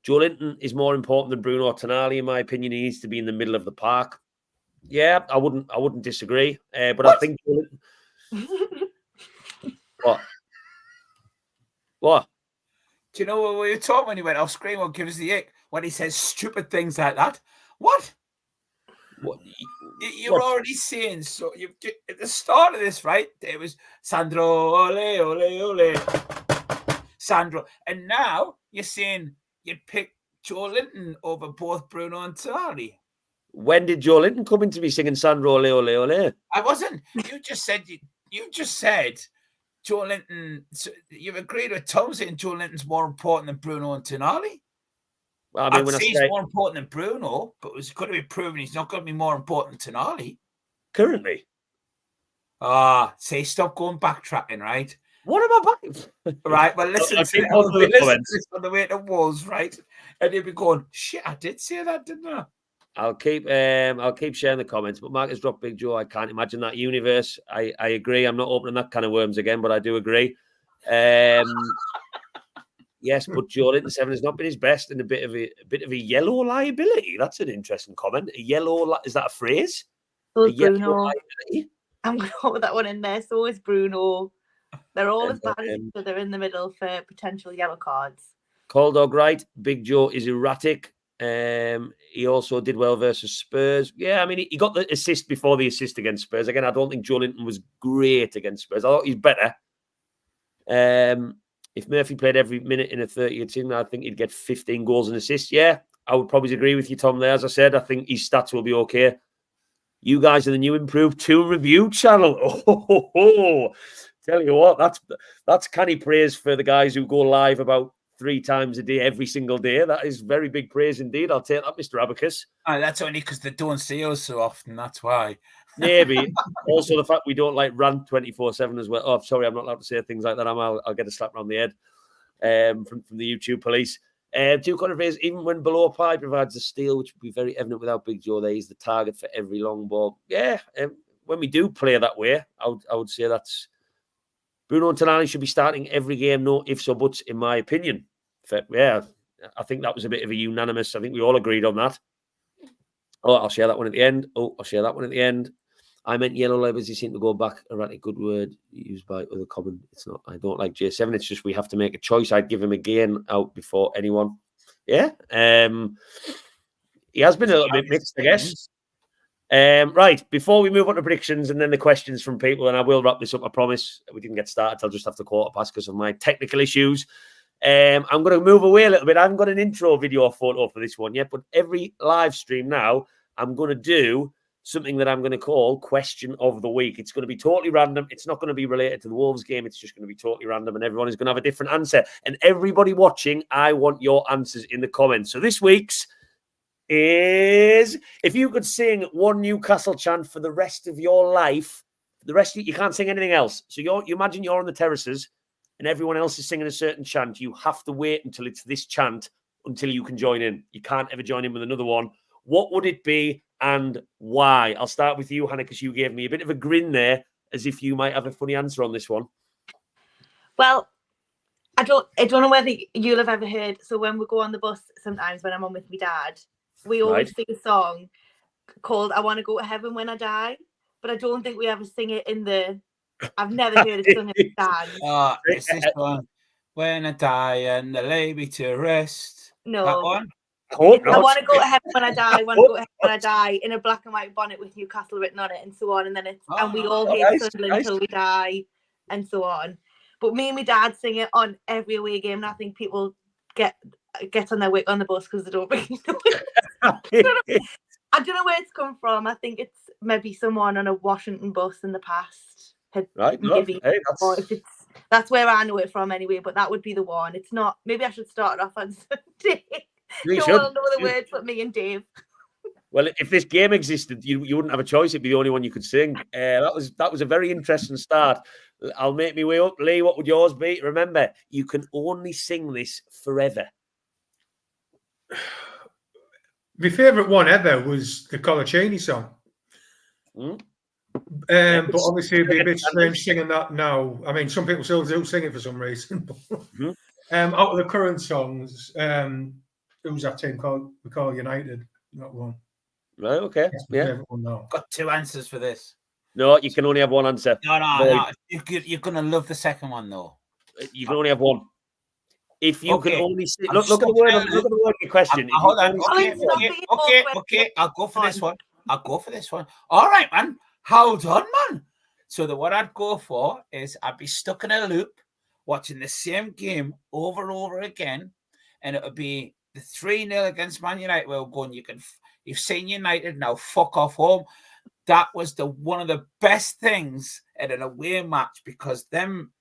Joe Linton is more important than Bruno Tonali, in my opinion. He needs to be in the middle of the park. Yeah, I wouldn't disagree. But what? I think Joe Linton... What? Do you know what we were talking when he went off screen? What gives the ick when he says stupid things like that? What? You're already saying so. You at the start of this, right? It was Sandro, ole, ole, ole, Sandro, and now you're saying you'd pick Joe Linton over both Bruno and Tonali. When did Joe Linton come in to be singing Sandro, ole, ole, ole? I wasn't. You just said Joe Linton. You've agreed with Tom saying Joe Linton's more important than Bruno and Tonali. Well, I mean, he's more important than Bruno, but it's going to be proven he's not going to be more important than Tonali. Currently. Say stop going backtracking, right? What am I back? Right, well, listen to this on the way to Wolves, right? And you'll be going, shit, I did say that, didn't I? I'll keep sharing the comments, but Marcus dropped Big Joe. I can't imagine that universe. I agree. I'm not opening that kind of worms again, but I do agree. Yes, but Joe Linton 7 has not been his best and a bit of a yellow liability. That's an interesting comment. A yellow is that a phrase? So Bruno. I'm going to put that one in there. So is Bruno. They're all as bad as each other in the middle for potential yellow cards. Call Dog right. Big Joe is erratic. He also did well versus Spurs. Yeah, I mean, he got the assist before the assist against Spurs. Again, I don't think Joe Linton was great against Spurs. I thought he's better. If Murphy played every minute in a 30-year team, I think he'd get 15 goals and assists. Yeah, I would probably agree with you, Tom, there. As I said, I think his stats will be okay. You guys are the new improved tool review channel. Oh. Tell you what, that's canny praise for the guys who go live about 3 times a day, every single day. That is very big praise indeed. I'll take that, Mr. Abacus. That's only because they don't see us so often. That's why. Maybe. Also, the fact we don't like rant 24/7 as well. Oh, sorry, I'm not allowed to say things like that. I'll get a slap around the head from the YouTube police. Two controversies, even when below par provides the steal, which would be very evident without Big Joe there. He's the target for every long ball. Yeah, when we do play that way, I would say that's Bruno and Tonali should be starting every game, no ifs or buts, in my opinion. Yeah, I think that was a bit of a unanimous. I think we all agreed on that. Oh, I'll share that one at the end. I meant yellow labels. You seem to go back. A good word used by other common. It's not. I don't like J7. It's just we have to make a choice. I'd give him a gain out before anyone. Yeah. He has been a little bit mixed, I guess. Right. Before we move on to predictions and then the questions from people, and I will wrap this up. I promise. We didn't get started till just after 1:15 because of my technical issues. I'm going to move away a little bit. I haven't got an intro video or photo for this one yet, but every live stream now, I'm going to do something that I'm going to call Question of the Week. It's going to be totally random. It's not going to be related to the Wolves game. It's just going to be totally random, and everyone is going to have a different answer. And everybody watching, I want your answers in the comments. So this week's is, if you could sing one Newcastle chant for the rest of your life, you can't sing anything else. So you imagine you're on the terraces and everyone else is singing a certain chant. You have to wait until it's this chant until you can join in. You can't ever join in with another one. What would it be and why? I'll start with you, Hannah, because you gave me a bit of a grin there as if you might have a funny answer on this one. Well, I don't know whether you'll have ever heard. So when we go on the bus, sometimes when I'm on with my dad, we always sing a song called I Want to Go to Heaven When I Die. But I don't think we ever sing it in the... I've never heard it sung in the stand. Oh, it's this one. When I die and they lay me to rest. No. That one? I want to go to heaven when I die. I want to go to heaven when I die, in a black and white bonnet with Newcastle written on it, and so on. And then and we all hate Sunderland until we die, and so on. But me and my dad sing it on every away game, and I think people get on their wick on the bus because they don't really know it. I don't know where it's come from. I think it's maybe someone on a Washington bus in the past. That's where I know it from anyway. But that would be the one. It's not. Maybe I should start it off on Sunday. No one will know the words but me and Dave. Well, if this game existed, you wouldn't have a choice. It'd be the only one you could sing. That was a very interesting start. I'll make my way up. Lee, what would yours be? Remember, you can only sing this forever. My favourite one ever was the Colaccini song. But obviously it'd be a bit strange singing that now. I mean, some people still do sing it for some reason. Out of the current songs, who's that team called? We call United. That one. Right, okay. That's my Yeah. favourite one now. Got 2 answers for this. No, you can only have one answer. No. You're going to love the second one, though. You can only have one. If you Okay. can only see, I'm look at the word. stuck Look at the word in your question. Hold on. Okay. Okay. I'll go for this one. All right, man. Hold on, man. So what I'd go for is I'd be stuck in a loop watching the same game over and over again, and it would be the 3-0 against Man United. Well, going, you've seen United now. Fuck off home. That was one of the best things at an away match, because them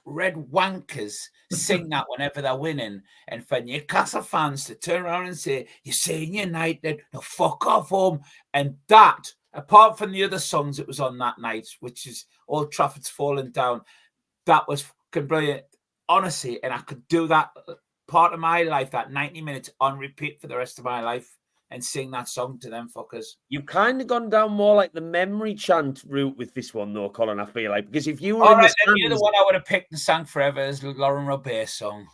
red wankers sing that whenever they're winning, and for Newcastle fans to turn around and say, "You're saying United, no, fuck off home," and that, apart from the other songs that was on that night, which is Old Trafford's Falling Down, that was fucking brilliant, honestly. And I could do that part of my life, that 90 minutes on repeat for the rest of my life, and sing that song to them fuckers. You've kind of gone down more like the memory chant route with this one, though, Colin, I feel like. Because if you were all in right, the then the other one I would have picked and sang forever is Lauren Robert's song.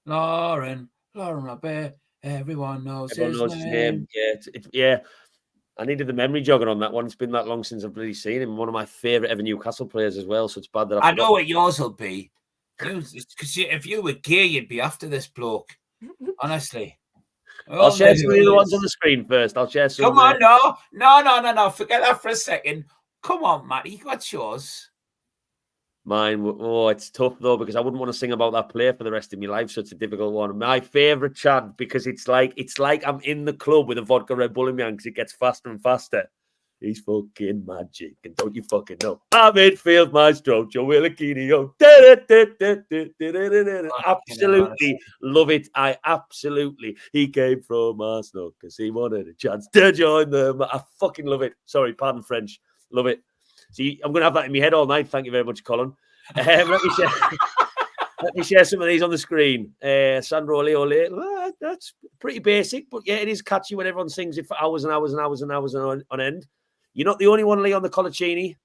Lauren Robert, everyone knows his name. Yeah. I needed the memory jogging on that one. It's been that long since I've really seen him. One of my favourite ever Newcastle players as well. So it's bad that I know what yours will be. Because if you were gay, you'd be after this bloke. Honestly. I'll share some of the other ones on the screen first. I'll share some. Come on, no. Forget that for a second. Come on, Matty. What's yours? Mine. Oh, it's tough though, because I wouldn't want to sing about that player for the rest of my life. So it's a difficult one. My favourite chant, because it's like I'm in the club with a vodka Red Bull in my hand, because it gets faster and faster. He's fucking magic, and don't you fucking know? I'm midfield maestro, Joe Willikinio. Absolutely love it. He came from Arsenal because he wanted a chance to join them. I fucking love it. Sorry, pardon French. Love it. See, I'm going to have that in my head all night. Thank you very much, Colin. Let me share some of these on the screen. Sandro Ole. That's pretty basic, but yeah, it is catchy when everyone sings it for hours and hours and hours and hours on end. You're not the only one, Lee, on the Colaccini.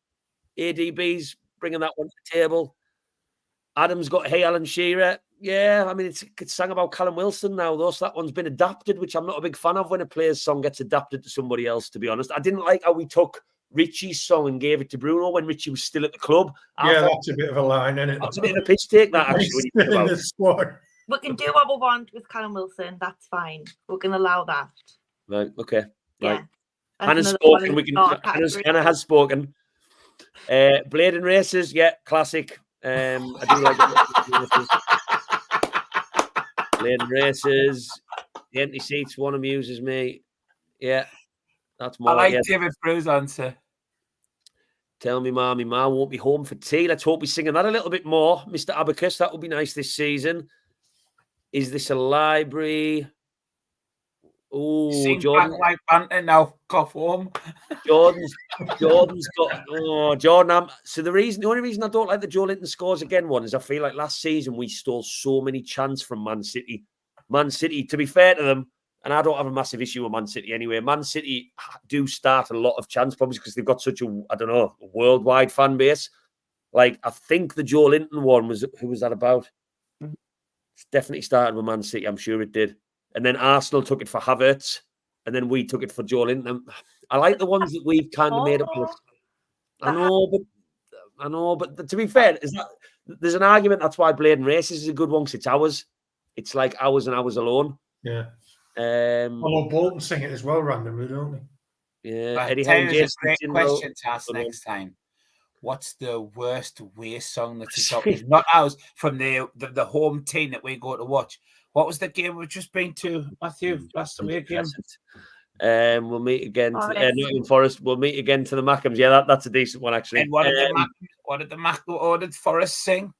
ADB's bringing that one to the table. Adam's got Hey Alan Shearer. Yeah, I mean, it's sang about Callum Wilson now, though, so that one's been adapted, which I'm not a big fan of when a player's song gets adapted to somebody else, to be honest. I didn't like how we took Richie's song and gave it to Bruno when Richie was still at the club. That's a bit of a line, isn't it? That's a bit of a piss take, that, actually. When you think about the squad. We can do what we want with Callum Wilson. That's fine. We can allow that. Right, okay. Yeah. Right. Hannah's spoken. Hannah has spoken. Blade and Races, yeah, classic. I do like Blade and Races. The empty seats one amuses me. Yeah, that's more. I like David Brew's answer. Tell me, Ma won't be home for tea. Let's hope we're singing that a little bit more, Mr. Abacus. That would be nice this season. Is this a library? Oh, Jordan, like banter now. Cough home. Jordan's got Jordan. So the only reason I don't like the Joe Linton scores again one is I feel like last season we stole so many chances from Man City. Man City, to be fair to them, and I don't have a massive issue with Man City anyway. Man City do start a lot of chance problems because they've got such a worldwide fan base. Like I think the Joe Linton one who was that about? It's definitely started with Man City. I'm sure it did. And then Arsenal took it for Havertz, and then we took it for Joe Linton. I like the ones that we've kind of made up with. I know, but to be fair, there's an argument that's why Blade and Races is a good one because it's ours. It's like hours and hours alone. Yeah. Although Bolton sing it as well randomly, don't they? Yeah. Eddie Hayes, a great question to ask next time. What's the worst away song that is up? Not ours, from the home team that we go to watch. What was the game we've just been to, Matthew? Last away game. We'll meet again. Nottingham Forest. We'll meet again to the Mackhams. Yeah, that's a decent one actually. And what did Forest sing?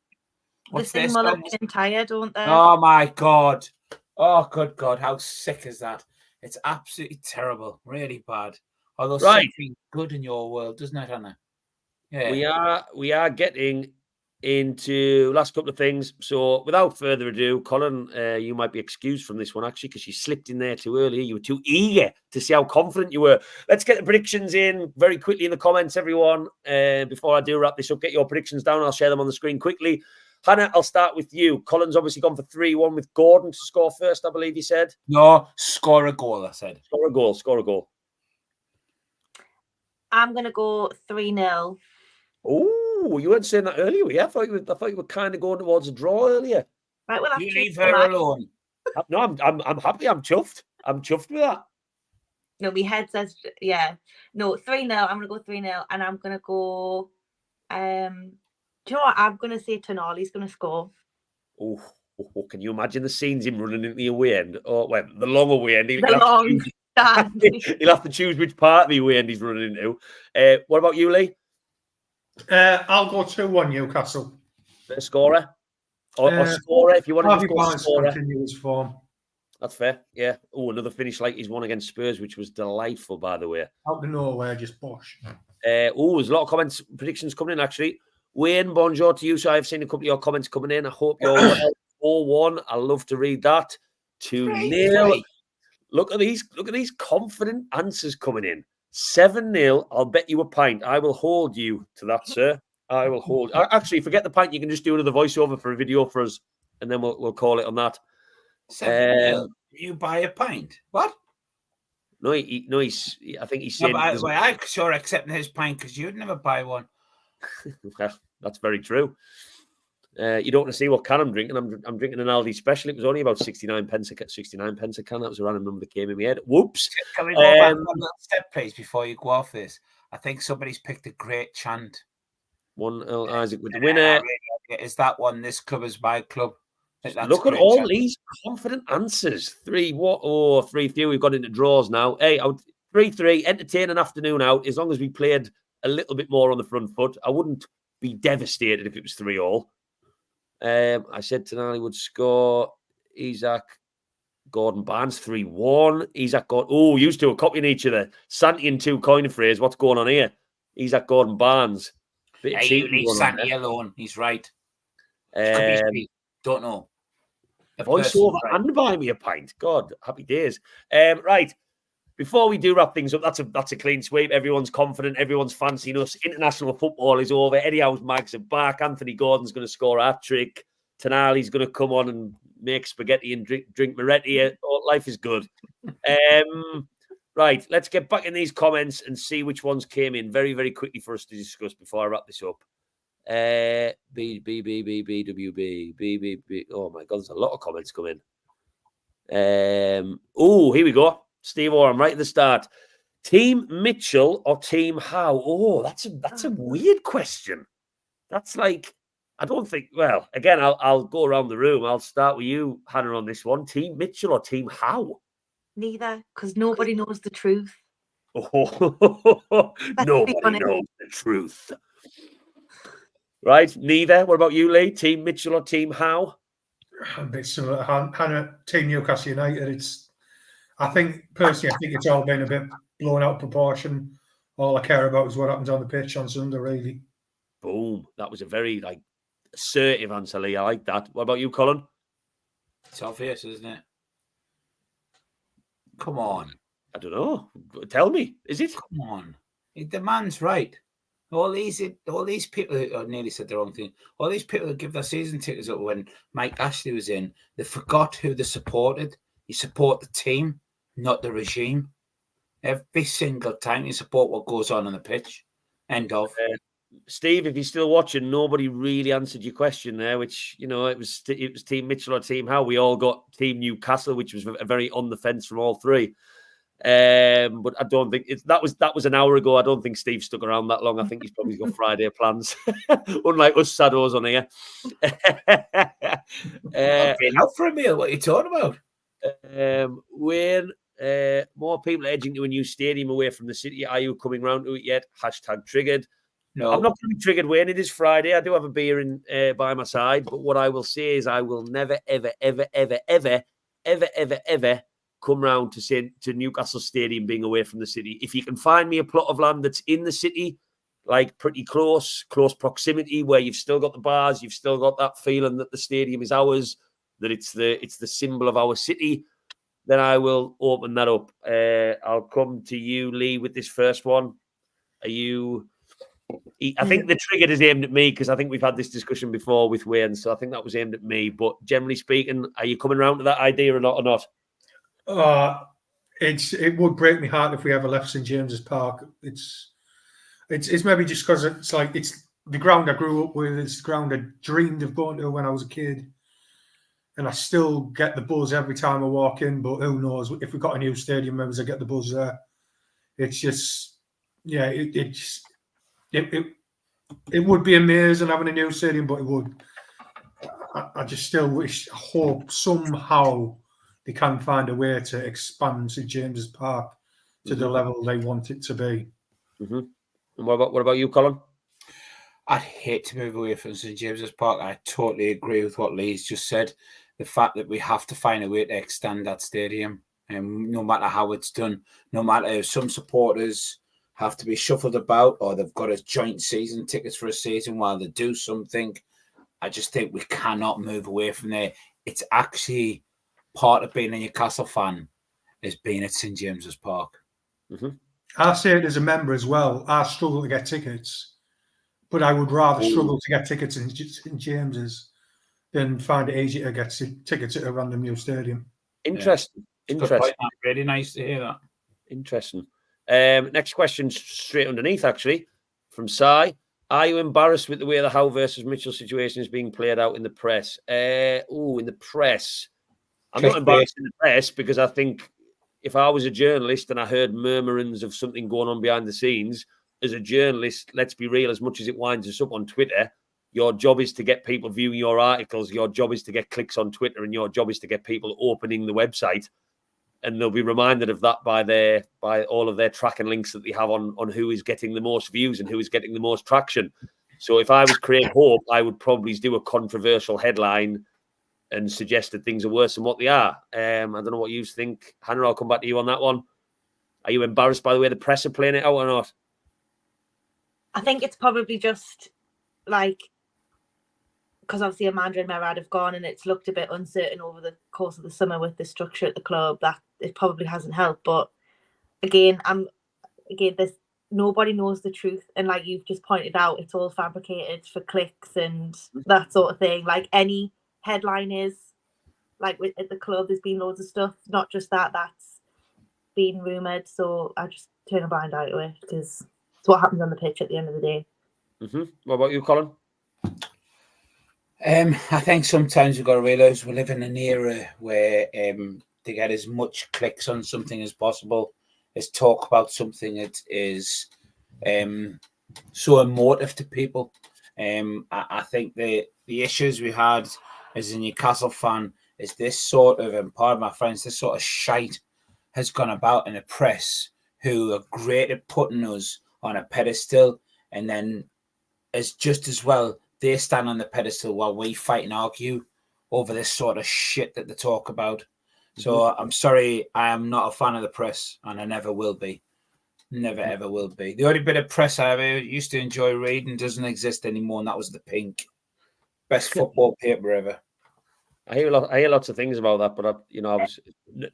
They sing Molineux entire, don't they? Oh my God! Oh good God! How sick is that? It's absolutely terrible. Really bad. Although something good in your world, doesn't it, Hannah? Yeah. We are getting into last couple of things. So without further ado, Colin, you might be excused from this one actually because you slipped in there too early. You were too eager to see how confident you were. Let's get the predictions in very quickly in the comments, everyone. Before I do wrap this up, get your predictions down. I'll share them on the screen quickly. Hannah, I'll start with you. Colin's obviously gone for 3-1 with Gordon to score first, I believe you said. No, score a goal, I said. Score a goal. I'm going to go 3-0. Oh, you weren't saying that earlier, were you? I thought you were kind of going towards a draw earlier. Right, well, You leave her alone. No, I'm happy. I'm chuffed. I'm chuffed with that. No, my head says, yeah. No, 3-0. I'm going to go 3-0. And I'm going to go, do you know what? I'm going to say Tonali's going to score. Oh, can you imagine the scenes him running into the away end? Oh, well, the long away end. The long stand. He'll have to choose which part of the away end he's running into. What about you, Lee? I'll go 2-1 Newcastle. First scorer? Or scorer, if you want to Harvey just go Barnes scorer. continuous form. That's fair, yeah. Oh, another finish like his one against Spurs, which was delightful, by the way. Out of nowhere, just bosh. There's a lot of comments, predictions coming in, actually. Wayne, bonjour to you. So I've seen a couple of your comments coming in. I hope you're well. 4-1. I love to read that. 2-0. Look at these confident answers coming in. 7-0. I'll bet you a pint. I will hold you to that, sir. I will hold. Actually, forget the pint. You can just do another voiceover for a video for us, and then we'll call it on that. 7-0. You buy a pint? What? No, I think he's saying. I'm sure accepting his pint because you'd never buy one. Well, that's very true. You don't want to see what can I'm drinking. I'm drinking an Aldi special. It was only about 69 pence a can. That was a random number that came in my head. Whoops. Can we go back one little step, please, before you go off this? I think somebody's picked a great chant. One Isaac with the winner. Is that one? This club is my club. Look at all these confident answers. 3-3. We've got into draws now. Hey, 3-3. Entertaining afternoon out. As long as we played a little bit more on the front foot, I wouldn't be devastated if it was 3-3. I said Tonali would score. Isaac, Gordon Barnes 3-1. Isaac got used to a copying each other. Santi and 2 coin phrase. What's going on here? Isaac, Gordon Barnes. You leave Santi alone. He's right. Don't know. Voiceover and buy me a pint. God, happy days. Right. Before we do wrap things up, that's a clean sweep. Everyone's confident. Everyone's fancying us. International football is over. Eddie Howe's mags are back. Anthony Gordon's going to score a hat-trick. Tonali's going to come on and make spaghetti and drink Moretti. Life is good. Right, let's get back in these comments and see which ones came in very, very quickly for us to discuss before I wrap this up. B. Oh my God, there's a lot of comments coming. Here we go. Steve Oram, right at the start. Team Mitchell or Team Howe? Oh, that's a weird question. That's like, I don't think. Well, again, I'll go around the room. I'll start with you, Hannah, on this one. Team Mitchell or Team Howe? Neither, because nobody knows the truth. Nobody knows the truth. Right, neither. What about you, Lee? Team Mitchell or Team Howe? A bit similar to Hannah, Team Newcastle United. I think it's all been a bit blown out of proportion. All I care about is what happens on the pitch on Sunday, really. Boom. That was a very assertive answer, Lee. I like that. What about you, Colin? It's obvious, isn't it? Come on. I don't know. Tell me. Is it? Come on. The man's right. All these people, I nearly said the wrong thing. All these people that give their season tickets up when Mike Ashley was in, they forgot who they supported. You support the team, not the regime. Every single time you support what goes on the pitch. End of. Steve, if you're still watching, nobody really answered your question there, which, it was Team Mitchell or Team Howe. We all got Team Newcastle, which was a very on the fence from all three. But I don't think that was an hour ago. I don't think Steve stuck around that long. I think he's probably got Friday plans, unlike us saddos on here. I've been out for a meal. What are you talking about? Wayne, more people edging to a new stadium away from the city. Are you coming round to it yet? #triggered. No, I'm not going to be triggered, Wayne. It is Friday. I do have a beer in by my side, but what I will say is I will never, ever, ever, ever, ever, ever, ever, ever come round to Newcastle Stadium being away from the city. If you can find me a plot of land that's in the city, like pretty close proximity, where you've still got the bars, you've still got that feeling that the stadium is ours, that it's the symbol of our city, then I will open that up. I'll come to you, Lee, with this first one. Are you I think the trigger is aimed at me because I think we've had this discussion before with Wayne, so I think that was aimed at me. But generally speaking, are you coming around to that idea or not? It would break my heart if we ever left St James's Park. It's maybe just because it's like it's the ground I grew up with. It's the ground I dreamed of going to when I was a kid, and I still get the buzz every time I walk in. But who knows if we got a new stadium? Maybe I get the buzz there. It's just, yeah, it would be amazing having a new stadium, but it would. I just still hope somehow they can find a way to expand St James's Park to the level they want it to be. Mm-hmm. And what about you, Colin? I'd hate to move away from St James's Park. I totally agree with what Lee's just said. The fact that we have to find a way to extend that stadium, and no matter how it's done, no matter if some supporters have to be shuffled about or they've got a joint season tickets for a season while they do something, I just think we cannot move away from there. It's actually part of being a Newcastle fan is being at St James's Park. Mm-hmm. I say it as a member as well. I struggle to get tickets, but I would rather struggle to get tickets in St James's than find it easier to get tickets at a random new stadium. Interesting. Yeah. Interesting. Really nice to hear that. Interesting. Next question, straight underneath, actually, from Sai. Are you embarrassed with the way the Howe versus Mitchell situation is being played out in the press? In the press. I'm not embarrassed in the press because I think if I was a journalist and I heard murmurings of something going on behind the scenes, as a journalist, let's be real, as much as it winds us up on Twitter, your job is to get people viewing your articles. Your job is to get clicks on Twitter, and your job is to get people opening the website. And they'll be reminded of that by all of their tracking links that they have on who is getting the most views and who is getting the most traction. So if I was Craig Hope, I would probably do a controversial headline and suggest that things are worse than what they are. I don't know what you think. Hannah, I'll come back to you on that one. Are you embarrassed by the way the press are playing it out or not? I think it's probably just like, because obviously Amanda and Merad have gone and it's looked a bit uncertain over the course of the summer with the structure at the club, that it probably hasn't helped. But again, nobody knows the truth. And like you've just pointed out, it's all fabricated for clicks and that sort of thing. Like any headline is, like at the club, there's been loads of stuff, not just that's been rumoured. So I just turn a blind eye to it because it's what happens on the pitch at the end of the day. Mm-hmm. What about you, Colin? I think sometimes we've got to realise we live in an era where to get as much clicks on something as possible, is talk about something that is so emotive to people. I think the issues we had as a Newcastle fan is this sort of, and pardon my friends, this sort of shite has gone about in the press who are great at putting us on a pedestal, and then as just as well they stand on the pedestal while we fight and argue over this sort of shit that they talk about. So I'm sorry, I am not a fan of the press, and I never will be. Never, ever will be. The only bit of press I ever used to enjoy reading doesn't exist anymore, and that was The Pink. Best football paper ever. I hear lots of things about that, but I was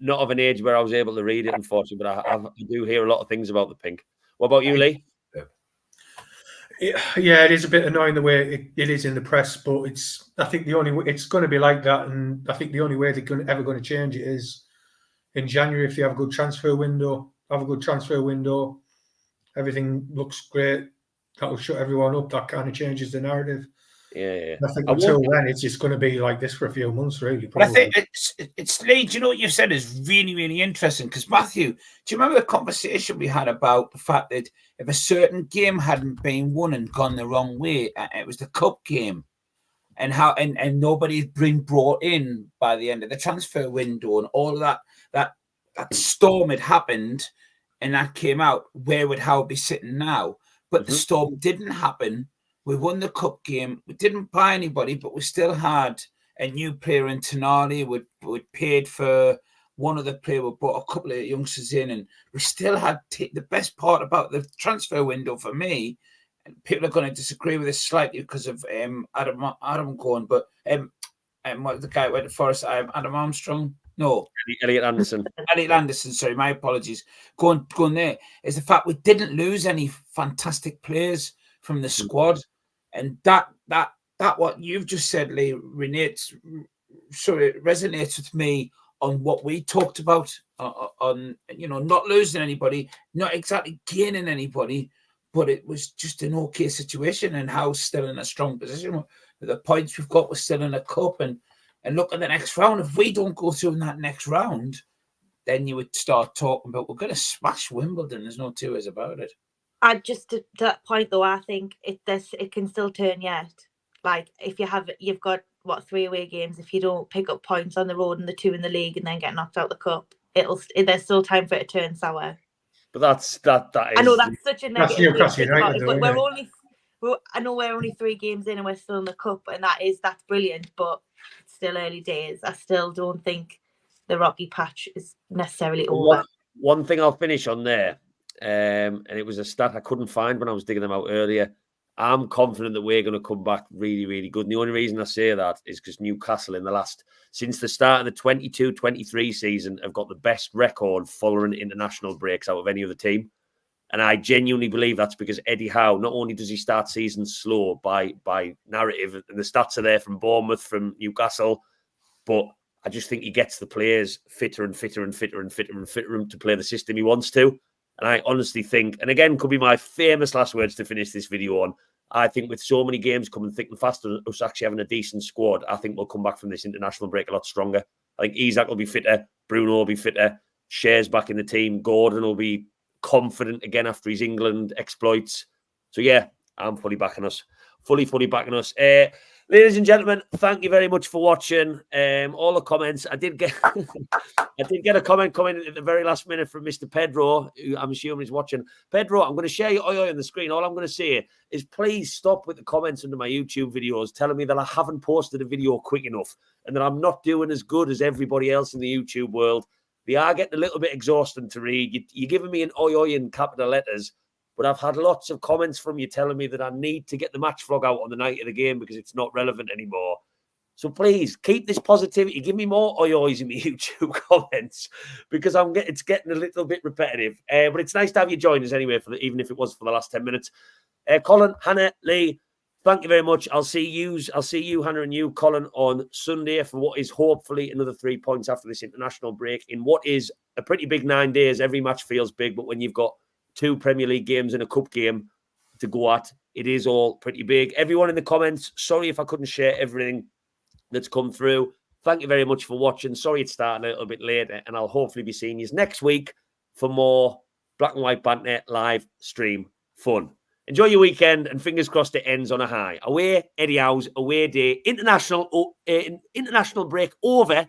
not of an age where I was able to read it, unfortunately, but I do hear a lot of things about The Pink. What about you, Lee? Yeah, it is a bit annoying the way it is in the press, but I think the only way it's going to be like that, and I think the only way they're ever going to change it is in January if they have a good transfer window. Everything looks great. That'll shut everyone up. That kind of changes the narrative. Yeah. I think until then, it's just going to be like this for a few months, really. But I think it's Lee. Do you know what you said is really, really interesting? Because Matthew, do you remember the conversation we had about the fact that if a certain game hadn't been won and gone the wrong way, it was the cup game, and how and nobody's been brought in by the end of the transfer window, and all of that storm had happened, and that came out. Where would Howe be sitting now? But the storm didn't happen. We won the cup game. We didn't buy anybody, but we still had a new player in Tonali. We paid for one of the players. We brought a couple of youngsters in, and we still had the best part about the transfer window for me. And people are going to disagree with this slightly because of Adam going, but what the guy who went to Forest, Adam Armstrong. No, Elliot Anderson. Elliot Anderson, sorry, my apologies. Going there is the fact we didn't lose any fantastic players. from the squad. And that what you've just said, Lee, resonates with me on what we talked about on not losing anybody, not exactly gaining anybody, but it was just an okay situation, and Howe's still in a strong position. The points we've got, we're still in a cup, and look at the next round. If we don't go through in that next round, then you would start talking about we're going to smash Wimbledon. There's no two ways about it. I just to that point though, I think it can still turn yet. Like if you've got 3 away games. If you don't pick up points on the road and the 2 in the league and then get knocked out the cup, there's still time for it to turn sour. But that is. I know that's such a negative way to think about it, but I know we're only 3 games in and we're still in the cup, and that's brilliant. But it's still early days. I still don't think the rocky patch is necessarily over. One thing I'll finish on there, and it was a stat I couldn't find when I was digging them out earlier. I'm confident that we're going to come back really, really good. And the only reason I say that is because Newcastle since the start of the 22-23 season, have got the best record following international breaks out of any other team. And I genuinely believe that's because Eddie Howe, not only does he start seasons slow by narrative, and the stats are there from Bournemouth, from Newcastle, but I just think he gets the players fitter and fitter and fitter and fitter and fitter to play the system he wants to. And I honestly think, and again, could be my famous last words to finish this video on, I think with so many games coming thick and fast, and us actually having a decent squad, I think we'll come back from this international break a lot stronger. I think Isak will be fitter, Bruno will be fitter, Cher's back in the team, Gordon will be confident again after his England exploits. So yeah, I'm fully backing us. Fully backing us. Ladies and gentlemen, thank you very much for watching. All the comments. I did get a comment coming at the very last minute from Mr. Pedro, who I'm assuming is watching. Pedro, I'm going to share your oi on the screen. All I'm going to say is please stop with the comments under my YouTube videos telling me that I haven't posted a video quick enough and that I'm not doing as good as everybody else in the YouTube world. They are getting a little bit exhausting to read. You're giving me an oi in capital letters, but I've had lots of comments from you telling me that I need to get the match vlog out on the night of the game because it's not relevant anymore. So please keep this positivity. Give me more oi-ois in the YouTube comments because it's getting a little bit repetitive. But it's nice to have you join us anyway, even if it was for the last 10 minutes. Colin, Hannah, Lee, thank you very much. I'll see you, Hannah, and you, Colin, on Sunday for what is hopefully another 3 points after this international break in what is a pretty big 9 days. Every match feels big, but when you've got 2 Premier League games and a cup game to go at, it is all pretty big. Everyone in the comments, sorry if I couldn't share everything that's come through. Thank you very much for watching. Sorry it's starting a little bit later, and I'll hopefully be seeing you next week for more Black and White Banter live stream fun. Enjoy your weekend, and fingers crossed it ends on a high. Away, Eddie Howe's away day, international break over.